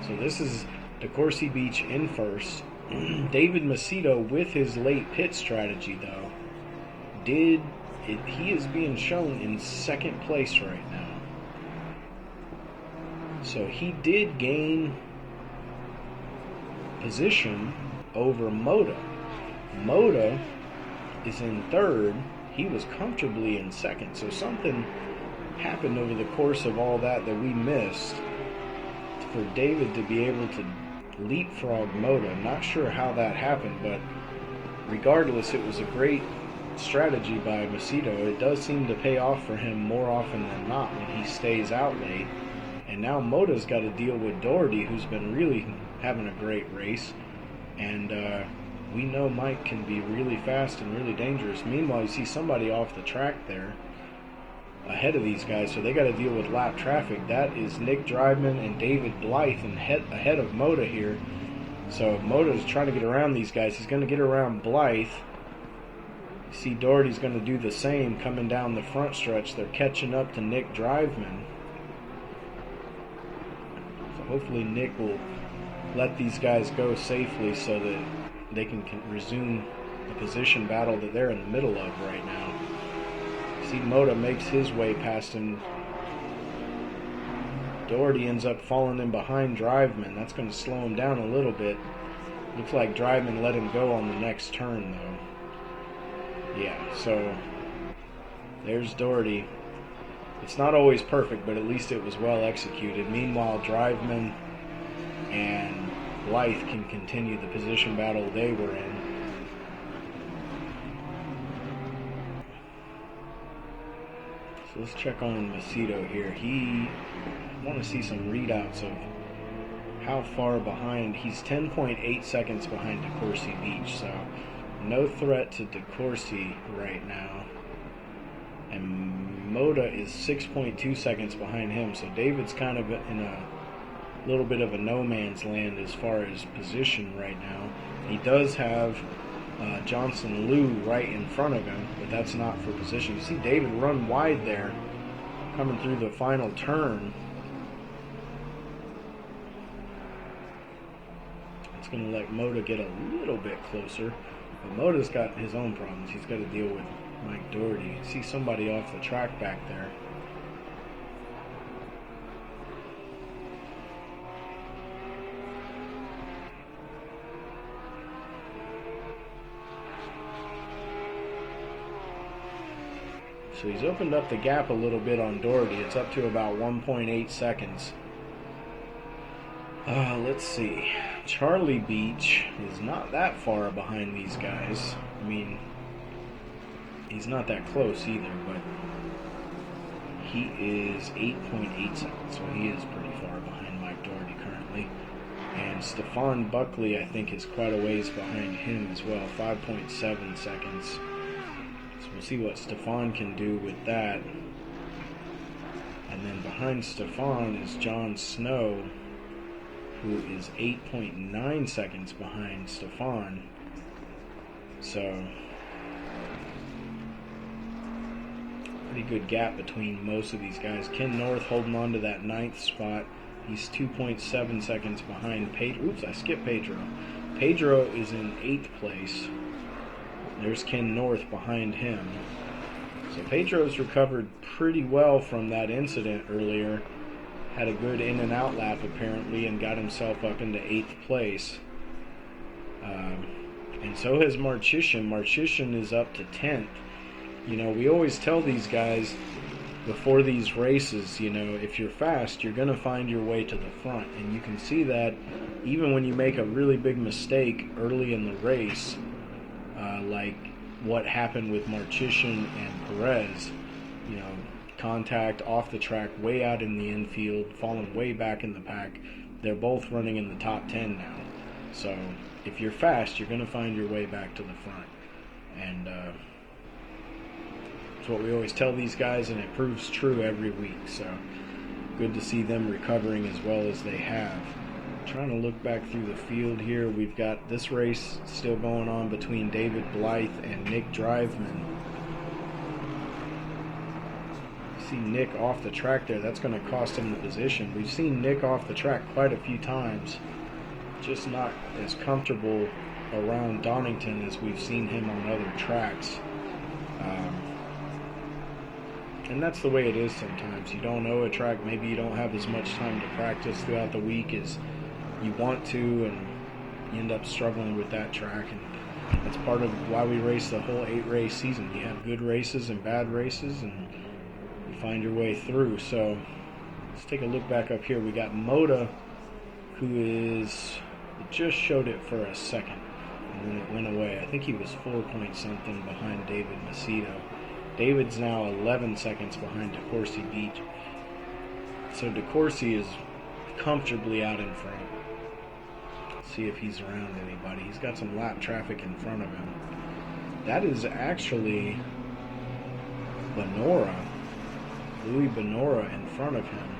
So this is DeCourcy Beach in 1st. David Macedo, with his late pit strategy, though, he is being shown in 2nd place right now. So he did gain position over Moda. Moda is in 3rd. He was comfortably in 2nd. So something happened over the course of all that we missed for David to be able to leapfrog Moda. I'm not sure how that happened, but regardless, it was a great strategy by Macedo. It does seem to pay off for him more often than not when he stays out late. And now Moda's got to deal with Doherty, who's been really having a great race. And we know Mike can be really fast and really dangerous. Meanwhile, you see somebody off the track there ahead of these guys, so they got to deal with lap traffic. That is Nick Driveman and David Blythe ahead of Moda here. So Moda's trying to get around these guys. He's going to get around Blythe. You see Doherty's going to do the same coming down the front stretch. They're catching up to Nick Driveman. So hopefully Nick will let these guys go safely so that they can resume the position battle that they're in the middle of right now. See, Moda makes his way past him. Doherty ends up falling in behind Driveman. That's going to slow him down a little bit. Looks like Driveman let him go on the next turn, though. Yeah, so there's Doherty. It's not always perfect, but at least it was well executed. Meanwhile, Driveman and Blythe can continue the position battle they were in. So let's check on Macedo here. I want to see some readouts of how far behind. He's 10.8 seconds behind DeCourcy Beach, so no threat to DeCourcy right now. And Moda is 6.2 seconds behind him, so David's kind of in a little bit of a no man's land as far as position right now. He does have Johnson Liu right in front of him, but that's not for position. You see David run wide there coming through the final turn. It's going to let Moda get a little bit closer, but Moda's got his own problems. He's got to deal with Mike Doherty. You see somebody off the track back there. So he's opened up the gap a little bit on Doherty. It's up to about 1.8 seconds. Let's see. Charlie Beach is not that far behind these guys. I mean, he's not that close either, but he is 8.8 seconds, so he is pretty far behind Mike Doherty currently. And Stephon Buckley, I think, is quite a ways behind him as well, 5.7 seconds. So we'll see what Stephon can do with that. And then behind Stephon is John Snow, who is 8.9 seconds behind Stephon. So, pretty good gap between most of these guys. Ken North holding on to that 9th spot. He's 2.7 seconds behind Pedro. Oops, I skipped Pedro. Pedro is in 8th place. There's Ken North behind him. So Pedro's recovered pretty well from that incident earlier. Had a good in and out lap apparently and got himself up into 8th place. And so has Marchician. Marchician is up to 10th. You know, we always tell these guys before these races, you know, if you're fast, you're going to find your way to the front. And you can see that even when you make a really big mistake early in the race, like what happened with Marchician and Perez, you know, contact off the track, way out in the infield, falling way back in the pack. They're both running in the top 10 now. So if you're fast, you're going to find your way back to the front. And it's what we always tell these guys, and it proves true every week. So good to see them recovering as well as they have. Trying to look back through the field here. We've got this race still going on between David Blythe and Nick Driveman. See Nick off the track there. That's going to cost him the position. We've seen Nick off the track quite a few times. Just not as comfortable around Donnington as we've seen him on other tracks. And that's the way it is sometimes. You don't know a track. Maybe you don't have as much time to practice throughout the week as you want to, and you end up struggling with that track. And that's part of why we race the whole 8-race season. You have good races and bad races, and you find your way through. So let's take a look back up here. We got Moda, who is, it just showed it for a second, and then it went away. I think he was 4 point something behind David Macedo. David's now 11 seconds behind DeCourcy Beach. So DeCourcy is comfortably out in front. Let's see if he's around anybody. He's got some lap traffic in front of him. That is actually Benora, Louis Benora in front of him.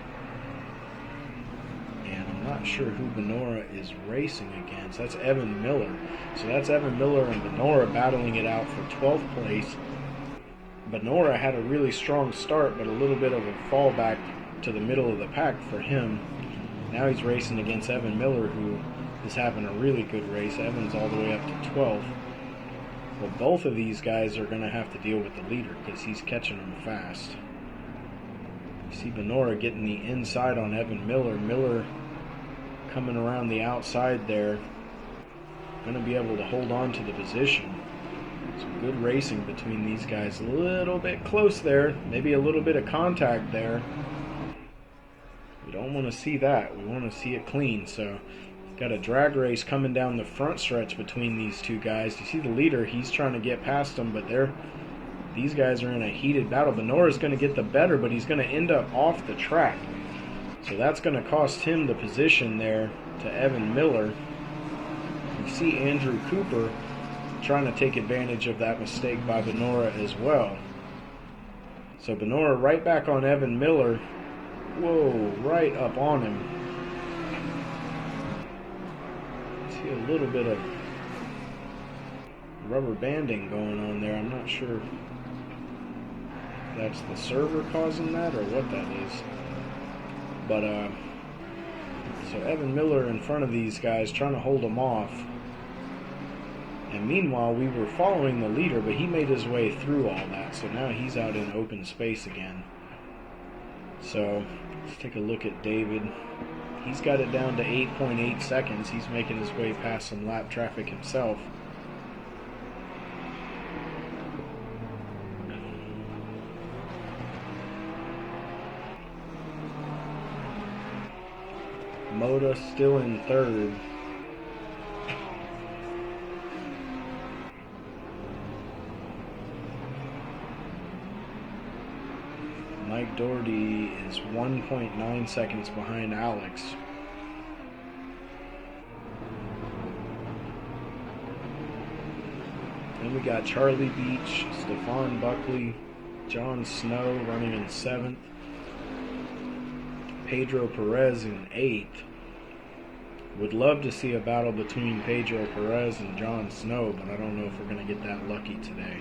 And I'm not sure who Benora is racing against. That's Evan Miller. So that's Evan Miller and Benora battling it out for 12th place. Benora had a really strong start, but a little bit of a fallback to the middle of the pack for him. Now he's racing against Evan Miller, who is having a really good race. Evan's all the way up to 12th. Well, both of these guys are going to have to deal with the leader because he's catching them fast. You see Benora getting the inside on Evan Miller. Miller coming around the outside there. Going to be able to hold on to the position. Some good racing between these guys. A little bit close there. Maybe a little bit of contact there. We don't want to see that. We want to see it clean. So, got a drag race coming down the front stretch between these two guys. You see the leader. He's trying to get past them, but these guys are in a heated battle. Benora's going to get the better, but he's going to end up off the track. So that's going to cost him the position there to Evan Miller. You see Andrew Cooper trying to take advantage of that mistake by Benora as well. So Benora right back on Evan Miller. Whoa, right up on him. See a little bit of rubber banding going on there. I'm not sure if that's the server causing that or what that is. But so Evan Miller in front of these guys trying to hold them off. And meanwhile, we were following the leader, but he made his way through all that. So now he's out in open space again. So let's take a look at David. He's got it down to 8.8 seconds. He's making his way past some lap traffic himself. Moda still in third. Mike Doherty is 1.9 seconds behind Alex. Then we got Charlie Beach, Stephon Buckley, John Snow running in 7th. Pedro Perez in 8th. Would love to see a battle between Pedro Perez and John Snow, but I don't know if we're going to get that lucky today.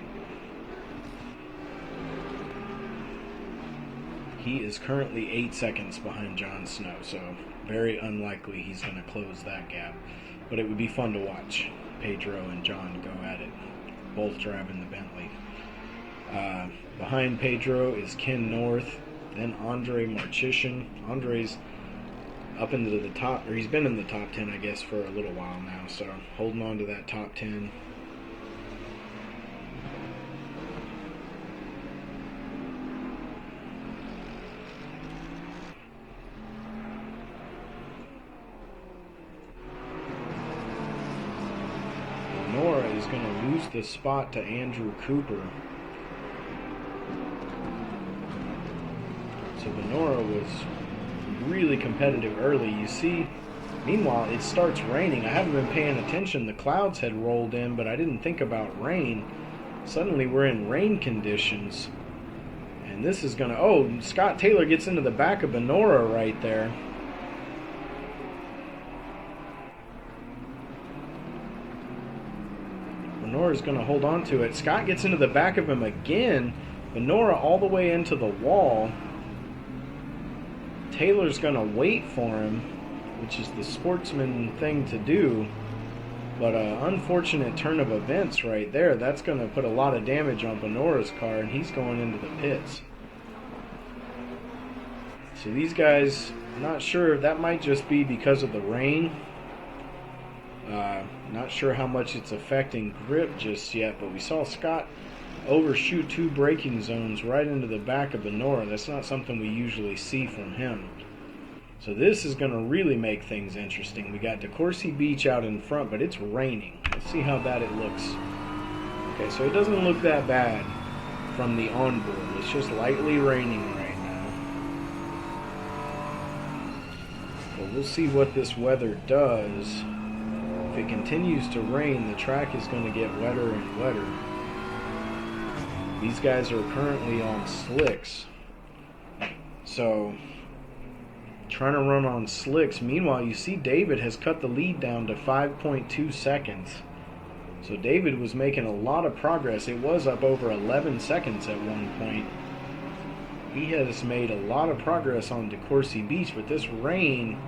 He is currently 8 seconds behind John Snow, so very unlikely he's going to close that gap. But it would be fun to watch Pedro and John go at it, both driving the Bentley. Behind Pedro is Ken North, then Andre Marchishин. Andre's up into the top, or he's been in the top 10, I guess, for a little while now, so holding on to that top 10. Nora is going to lose the spot to Andrew Cooper. So Benora was really competitive early. You see, meanwhile, it starts raining. I haven't been paying attention. The clouds had rolled in, but I didn't think about rain. Suddenly we're in rain conditions. And this is going to... Oh, Scott Taylor gets into the back of Benora right there. Benora's going to hold on to it. Scott gets into the back of him again. Benora all the way into the wall. Taylor's going to wait for him, which is the sportsman thing to do. But an unfortunate turn of events right there. That's going to put a lot of damage on Benora's car, and he's going into the pits. So these guys, I'm not sure. That might just be because of the rain. Not sure how much it's affecting grip just yet, but we saw Scott overshoot 2 braking zones right into the back of Benora. That's not something we usually see from him. So this is going to really make things interesting. We got DeCourcy Beach out in front, but it's raining. Let's see how bad it looks. Okay, so it doesn't look that bad from the onboard. It's just lightly raining right now. But we'll see what this weather does. If it continues to rain, the track is going to get wetter and wetter. These guys are currently on slicks. So, trying to run on slicks. Meanwhile, you see David has cut the lead down to 5.2 seconds. So David was making a lot of progress. It was up over 11 seconds at one point. He has made a lot of progress on DeCourcy Beach, but this rain,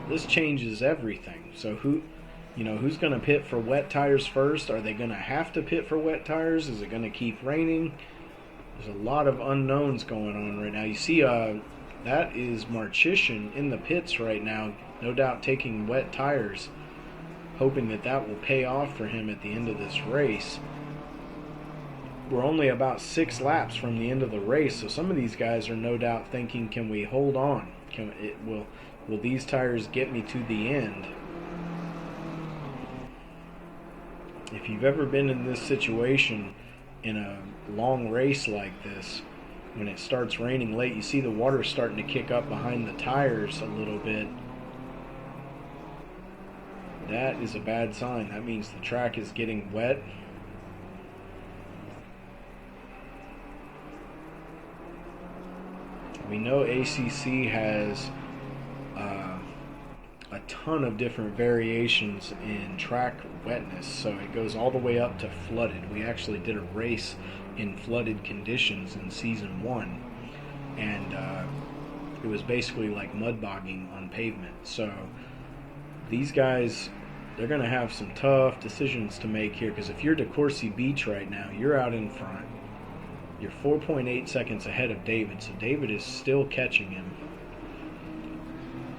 this changes everything. So who's going to pit for wet tires first? Are they going to have to pit for wet tires? Is it going to keep raining? There's a lot of unknowns going on right now. You see, that is Marchishин in the pits right now, no doubt taking wet tires, hoping that will pay off for him at the end of this race. We're only about 6 laps from the end of the race, so some of these guys are no doubt thinking, can we hold on? Will these tires get me to the end? If you've ever been in this situation in a long race like this, when it starts raining late, you see the water starting to kick up behind the tires a little bit. That is a bad sign. That means the track is getting wet. We know ACC has a ton of different variations in track wetness, so it goes all the way up to flooded. We actually did a race in flooded conditions in season 1, and it was basically like mud bogging on pavement. So these guys, they're going to have some tough decisions to make here, because if you're DeCourcy Beach right now, you're out in front. You're 4.8 seconds ahead of David, so David is still catching him.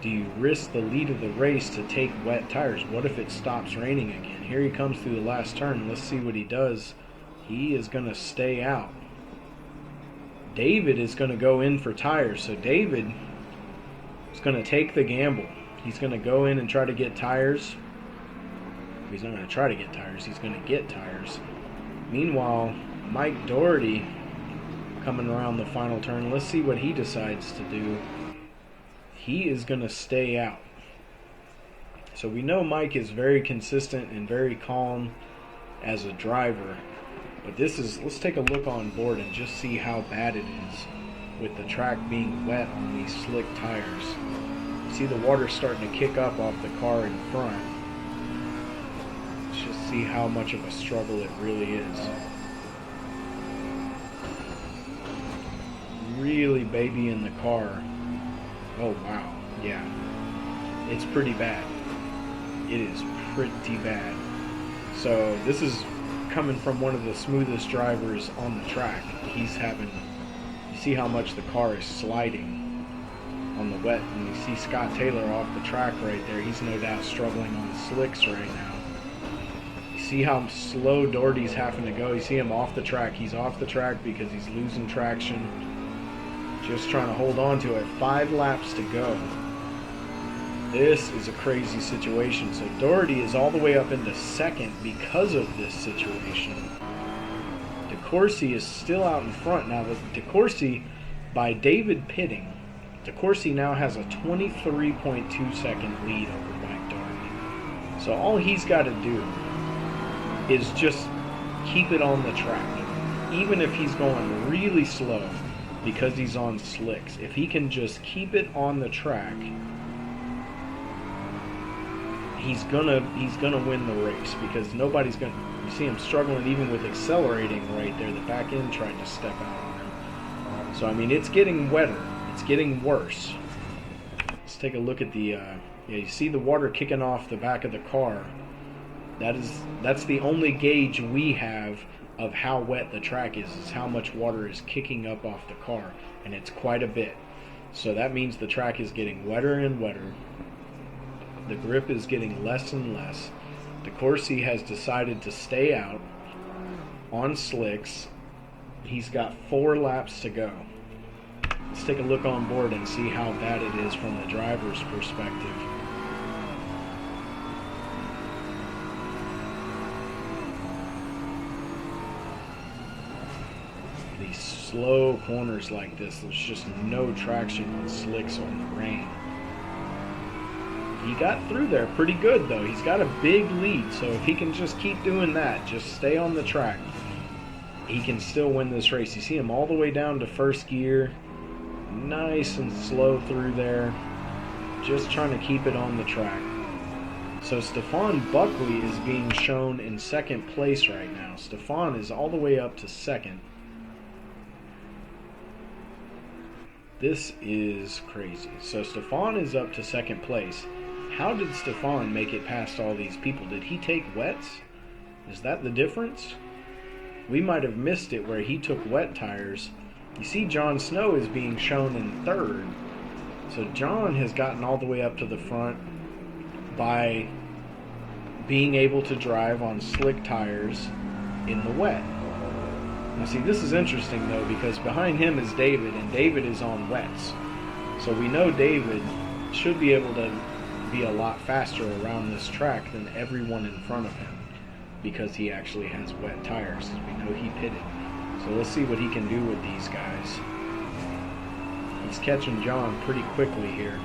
Do you risk the lead of the race to take wet tires? What if it stops raining again? Here he comes through the last turn. Let's see what he does. He is going to stay out. David is going to go in for tires. So David is going to take the gamble. He's going to go in and try to get tires. He's not going to try to get tires. He's going to get tires. Meanwhile, Mike Doherty coming around the final turn. Let's see what he decides to do. He is going to stay out. So we know Mike is very consistent and very calm as a driver. But let's take a look on board and just see how bad it is with the track being wet on these slick tires. See the water starting to kick up off the car in front. Let's just see how much of a struggle it really is. Really babying the car. Oh wow, yeah. It's pretty bad. It is pretty bad. So this is coming from one of the smoothest drivers on the track. You see how much the car is sliding on the wet, and you see Scott Taylor off the track right there. He's no doubt struggling on slicks right now. You see how slow Doherty's having to go. You see him off the track. He's off the track because he's losing traction. Just trying to hold on to it. 5 laps to go. This is a crazy situation. So Doherty is all the way up into second because of this situation. DeCourcy is still out in front. Now, DeCourcy, by David pitting, DeCourcy now has a 23.2 second lead over Mike Doherty. So all he's got to do is just keep it on the track. Even if he's going really slow because he's on slicks. If he can just keep it on the track, he's gonna win the race, because nobody's gonna. You see him struggling even with accelerating right there. The back end tried to step out on him. So I mean, it's getting wetter. It's getting worse. Let's take a look at the. Yeah, you see the water kicking off the back of the car. That's the only gauge we have of how wet the track is how much water is kicking up off the car, and it's quite a bit. So that means the track is getting wetter and wetter. The grip is getting less and less. DeCourcy has decided to stay out on slicks. He's got 4 laps to go. Let's take a look on board and see how bad it is from the driver's perspective. These slow corners like this, there's just no traction on slicks on the rain. He got through there pretty good, though. He's got a big lead, so if he can just keep doing that, just stay on the track, he can still win this race. You see him all the way down to first gear, nice and slow through there, just trying to keep it on the track. So Stefan Buckley is being shown in second place right now. Stefan is all the way up to second. This is crazy. So Stefan is up to second place. How did Stefan make it past all these people? Did he take wets? Is that the difference? We might have missed it where he took wet tires. You see John Snow is being shown in third. So John has gotten all the way up to the front by being able to drive on slick tires in the wet. Now see, this is interesting though, because behind him is David, and David is on wets. So we know David should be able to be a lot faster around this track than everyone in front of him, because he actually has wet tires. We know he pitted. So let's see what he can do with these guys. He's catching John pretty quickly here.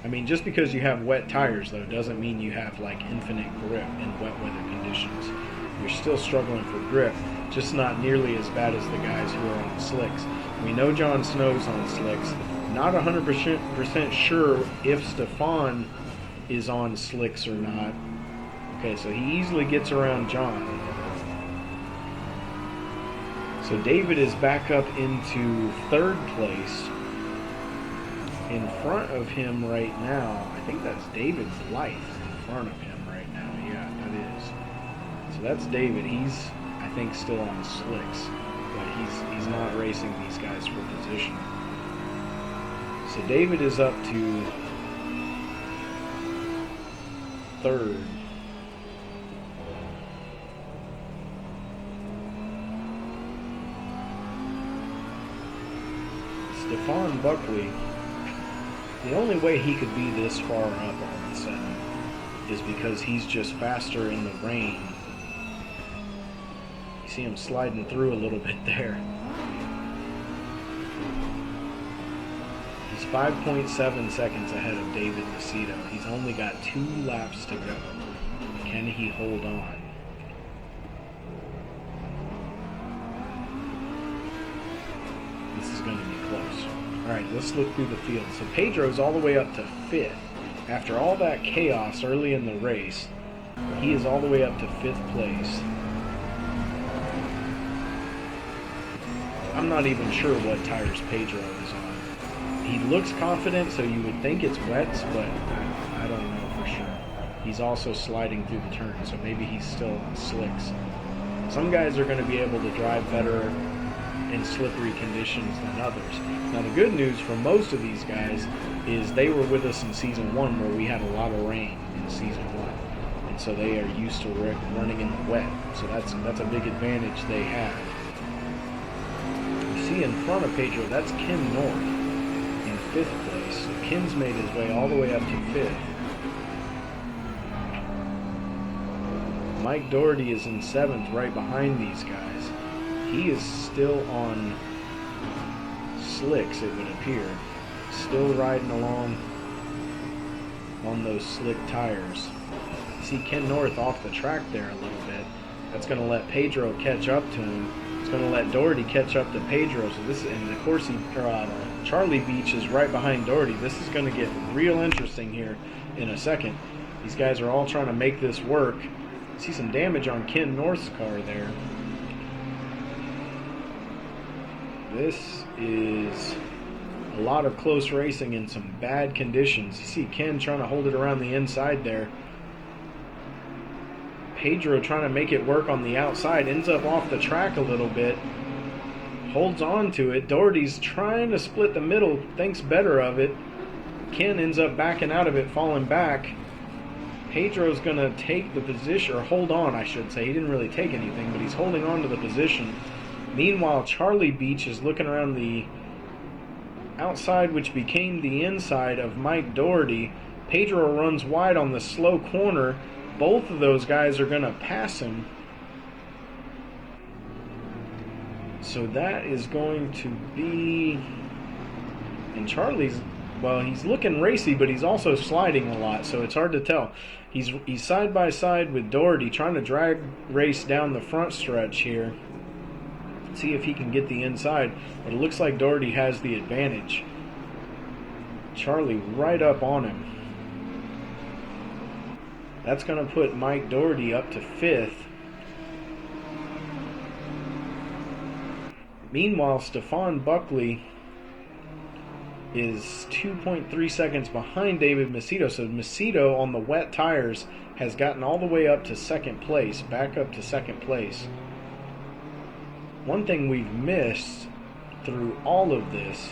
I mean, just because you have wet tires though doesn't mean you have like infinite grip in wet weather conditions. You're still struggling for grip, just not nearly as bad as the guys who are on slicks. We know John Snow's on slicks. Not 100% sure if Stefan is on slicks or not. Okay, so he easily gets around John. So David is back up into third place. In front of him right now, I think that's David's Life in front of him right now. Yeah, that is. So that's David. He's, I think, still on slicks, but he's not racing these guys for position. So David is up to third. Stefan Buckley The only way he could be this far up all of a sudden is because he's just faster in the rain. You see him sliding through a little bit there. He's 5.7 seconds ahead of David Macedo. He's only got 2 laps to go. Can he hold on? This is going to be close. Alright, let's look through the field. So Pedro's all the way up to 5th. After all that chaos early in the race, he is all the way up to 5th place. I'm not even sure what tires Pedro is on. He looks confident, so you would think it's wets, but I don't know for sure. He's also sliding through the turn, so maybe he's still on slicks. Some guys are going to be able to drive better in slippery conditions than others. Now the good news for most of these guys is they were with us in Season 1 where we had a lot of rain in Season 1. And so they are used to running in the wet. So that's a big advantage they have. You see in front of Pedro, that's Ken North in 5th place. So Ken's made his way all the way up to 5th. Mike Doherty is in 7th right behind these guys. He is still on slicks, it would appear. Still riding along on those slick tires. See Ken North off the track there a little bit. That's going to let Pedro catch up to him. It's going to let Doherty catch up to Pedro. So this, and of course, Charlie Beach is right behind Doherty. This is going to get real interesting here in a second. These guys are all trying to make this work. See some damage on Ken North's car there. This is a lot of close racing in some bad conditions. You see Ken trying to hold it around the inside there. Pedro trying to make it work on the outside. Ends up off the track a little bit. Holds on to it. Doherty's trying to split the middle. Thinks better of it. Ken ends up backing out of it, falling back. Pedro's going to take the position, or hold on, I should say. He didn't really take anything, but he's holding on to the position. Meanwhile, Charlie Beach is looking around the outside, which became the inside of Mike Doherty. Pedro runs wide on the slow corner. Both of those guys are going to pass him. So that is going to be... And Charlie's... Well, he's looking racy, but he's also sliding a lot, so it's hard to tell. He's side by side with Doherty, trying to drag race down the front stretch here. See if he can get the inside, but it looks like Doherty has the advantage. Charlie right up on him. That's going to put Mike Doherty up to 5th. Meanwhile, Stefan Buckley is 2.3 seconds behind David Macedo. So Macedo on the wet tires has gotten all the way up to 2nd place, back up to 2nd place. One thing we've missed through all of this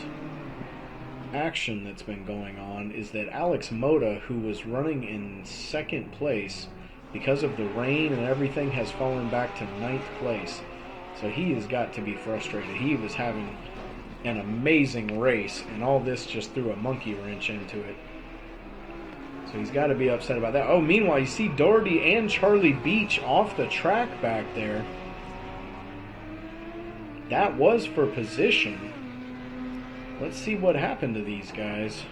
action that's been going on is that Alex Mota, who was running in 2nd place because of the rain and everything, has fallen back to 9th place. So he has got to be frustrated. He was having an amazing race, and all this just threw a monkey wrench into it. So he's got to be upset about that. Oh, meanwhile, you see Doherty and Charlie Beach off the track back there. That was for position. Let's see what happened to these guys.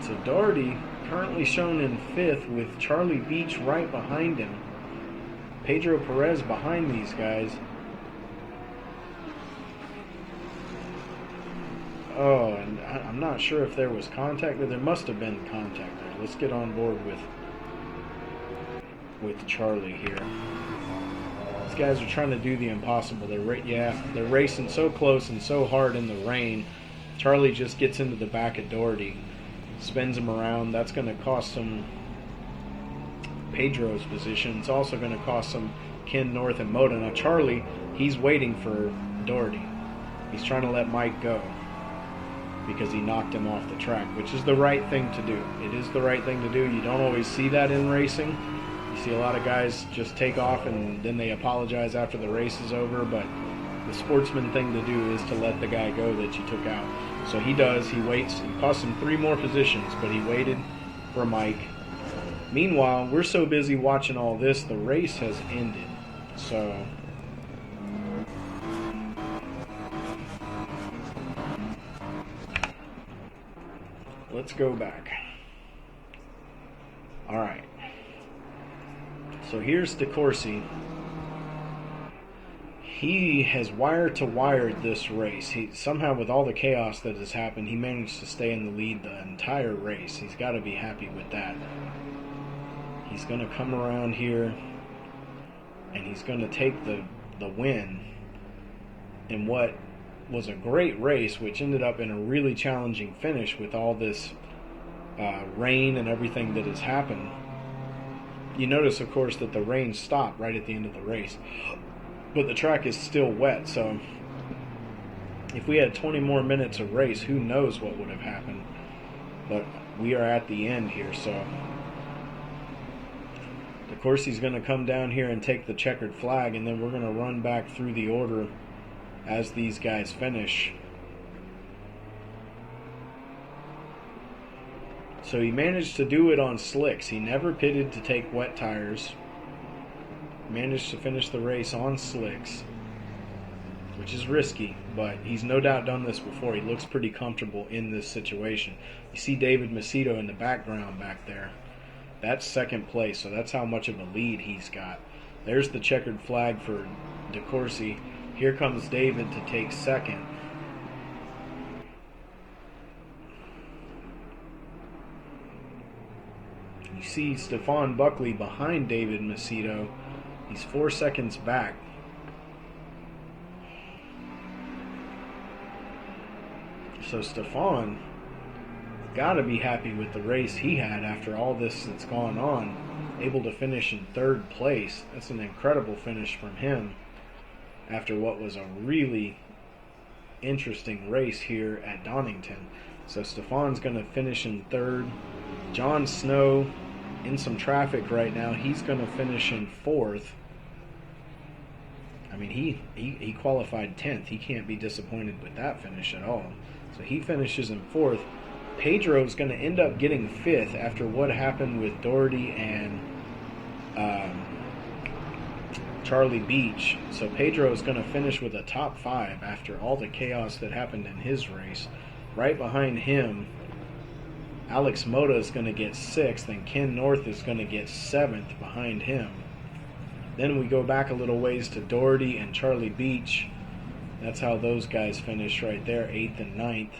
So Doherty currently shown in 5th with Charlie Beach right behind him. Pedro Perez behind these guys. Oh, and I'm not sure if there was contact, but there must have been contact there. Let's get on board with Charlie here. These guys are trying to do the impossible. They're racing so close and so hard in the rain. Charlie just gets into the back of Doherty, spins him around. That's going to cost him Pedro's position. It's also going to cost him Ken North and Mota. Now Charlie, he's waiting for Doherty. He's trying to let Mike go because he knocked him off the track, which is the right thing to do. It is the right thing to do. You don't always see that in racing. You see a lot of guys just take off and then they apologize after the race is over, but the sportsman thing to do is to let the guy go that you took out. So he does. He waits. It costs him 3 more positions, but he waited for Mike. Meanwhile, we're so busy watching all this, the race has ended. So let's go back. All right. So here's DeCourcy. He has wire-to-wired this race. He somehow, with all the chaos that has happened, he managed to stay in the lead the entire race. He's got to be happy with that. He's going to come around here, and he's going to take the win in what was a great race, which ended up in a really challenging finish with all this rain and everything that has happened. You notice, of course, that the rain stopped right at the end of the race. But the track is still wet, so if we had 20 more minutes of race, who knows what would have happened. But we are at the end here, so of course he's going to come down here and take the checkered flag, and then we're going to run back through the order as these guys finish. So he managed to do it on slicks. He never pitted to take wet tires. Managed to finish the race on slicks, which is risky, but he's no doubt done this before. He looks pretty comfortable in this situation. You see David Macedo in the background back there. That's second place, so that's how much of a lead he's got. There's the checkered flag for DeCourcy. Here comes David to take second. You see Stefan Buckley behind David Macedo. He's 4 seconds back. So Stefan got to be happy with the race he had after all this that's gone on. Able to finish in 3rd place. That's an incredible finish from him after what was a really interesting race here at Donnington. So Stefan's going to finish in 3rd. John Snow in some traffic right now. He's going to finish in 4th. I mean, he qualified 10th. He can't be disappointed with that finish at all. So he finishes in 4th. Pedro's going to end up getting 5th after what happened with Doherty and Charlie Beach. So Pedro is going to finish with a top 5 after all the chaos that happened in his race. Right behind him, Alex Mota is going to get 6th, and Ken North is going to get 7th behind him. Then we go back a little ways to Doherty and Charlie Beach. That's how those guys finish right there, 8th and 9th.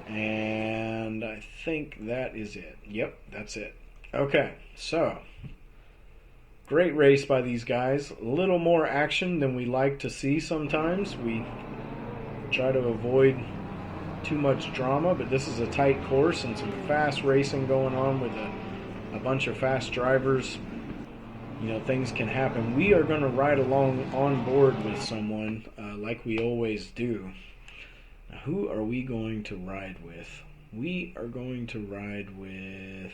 And I think that is it. Yep, that's it. Okay, so great race by these guys. A little more action than we like to see sometimes. We try to avoid too much drama, but this is a tight course and some fast racing going on with a bunch of fast drivers. You know, things can happen. We are going to ride along on board with someone like we always do. Now, who are we going to ride with? We are going to ride with...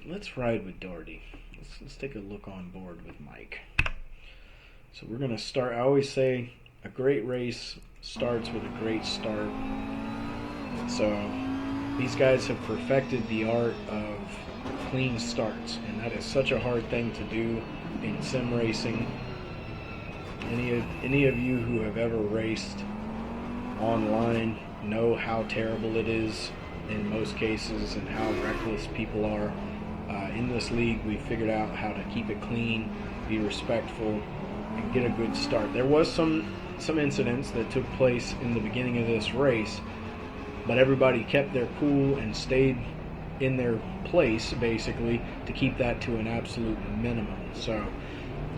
let's ride with Doherty. Let's take a look on board with Mike. So we're going to start. I always say a great race starts with a great start. So these guys have perfected the art of clean starts, and that is such a hard thing to do in sim racing. Any of you who have ever raced online know how terrible it is in most cases and how reckless people are. In this league, we figured out how to keep it clean, be respectful, and get a good start. There was some incidents that took place in the beginning of this race, but everybody kept their cool and stayed in their place, basically, to keep that to an absolute minimum. So,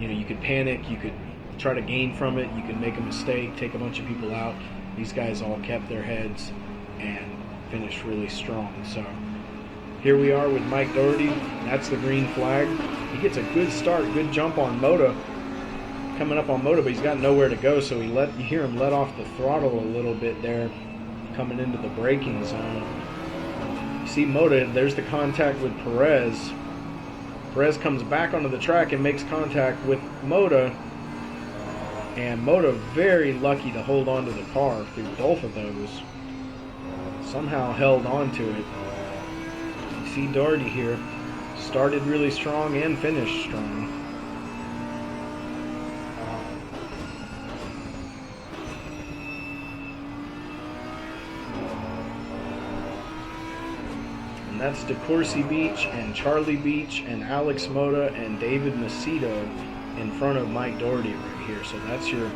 you know, you could panic, you could try to gain from it, you could make a mistake, take a bunch of people out. These guys all kept their heads and finished really strong. So here we are with Mike Doherty. That's the green flag. He gets a good start, good jump on Mota, coming up on Mota, but he's got nowhere to go, so you hear him let off the throttle a little bit there, coming into the braking zone. You see Mota, there's the contact with Perez. Perez comes back onto the track and makes contact with Moda, and Moda very lucky to hold on to the car through both of those. Somehow held on to it. You see Doherty here, started really strong and finished strong. And that's DeCourcy Beach and Charlie Beach and Alex Moda and David Macedo in front of Mike Doherty right here. So that's your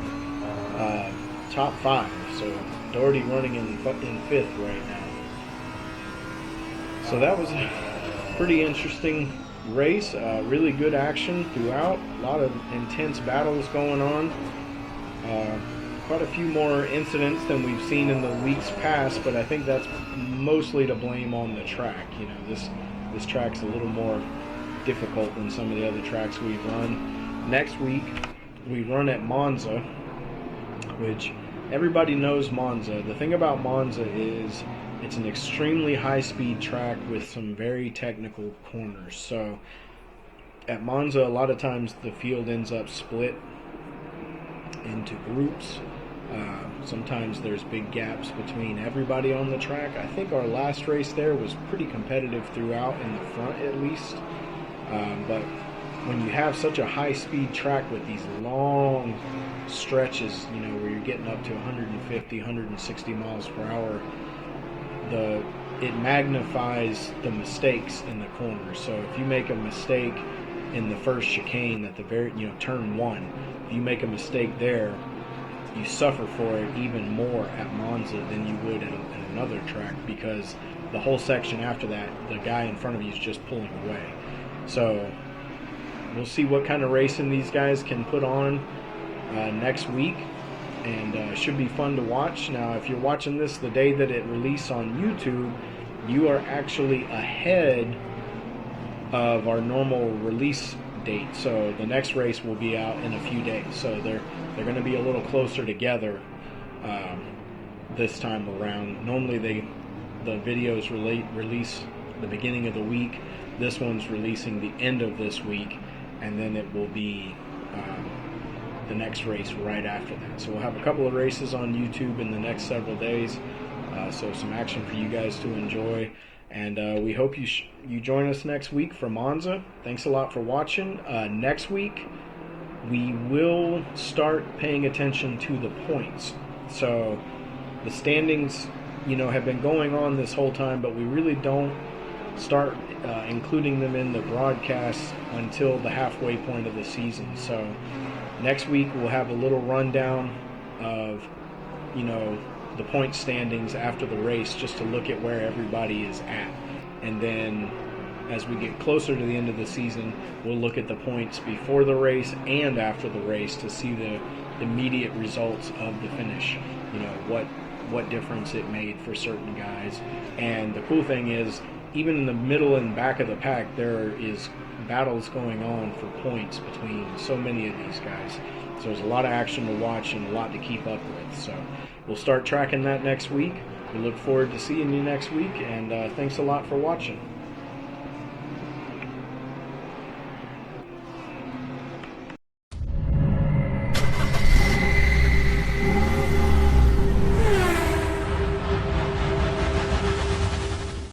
top 5. So Doherty running in 5th right now. So that was a pretty interesting race. Really good action throughout. A lot of intense battles going on. Quite a few more incidents than we've seen in the weeks past, but I think that's mostly to blame on the track. You know, this track's a little more difficult than some of the other tracks we've run. Next week, we run at Monza, which everybody knows Monza. The thing about Monza is it's an extremely high-speed track with some very technical corners. So at Monza, a lot of times the field ends up split into groups. Sometimes there's big gaps between everybody on the track. I think our last race there was pretty competitive throughout, in the front at least. But when you have such a high-speed track with these long stretches, you know, where you're getting up to 150, 160 miles per hour, it magnifies the mistakes in the corners. So if you make a mistake in the first chicane at the very, turn 1, if you make a mistake there, you suffer for it even more at Monza than you would at another track, because the whole section after that, the guy in front of you is just pulling away. So we'll see what kind of racing these guys can put on next week, and should be fun to watch. Now, if you're watching this the day that it released on YouTube, you are actually ahead of our normal release date. So the next race will be out in a few days. So they're going to be a little closer together this time around. Normally the videos release the beginning of the week. This one's releasing the end of this week, and then it will be the next race right after that. So we'll have a couple of races on YouTube in the next several days. So some action for you guys to enjoy. And we hope you join us next week for Monza. Thanks a lot for watching. Next week, we will start paying attention to the points. So the standings, have been going on this whole time, but we really don't start including them in the broadcast until the halfway point of the season. So next week, we'll have a little rundown of, the point standings after the race, just to look at where everybody is at. And then as we get closer to the end of the season, we'll look at the points before the race and after the race to see the immediate results of the finish. What difference it made for certain guys. And the cool thing is, even in the middle and back of the pack, there is battles going on for points between so many of these guys. So there's a lot of action to watch and a lot to keep up with. So we'll start tracking that next week. We look forward to seeing you next week, and thanks a lot for watching.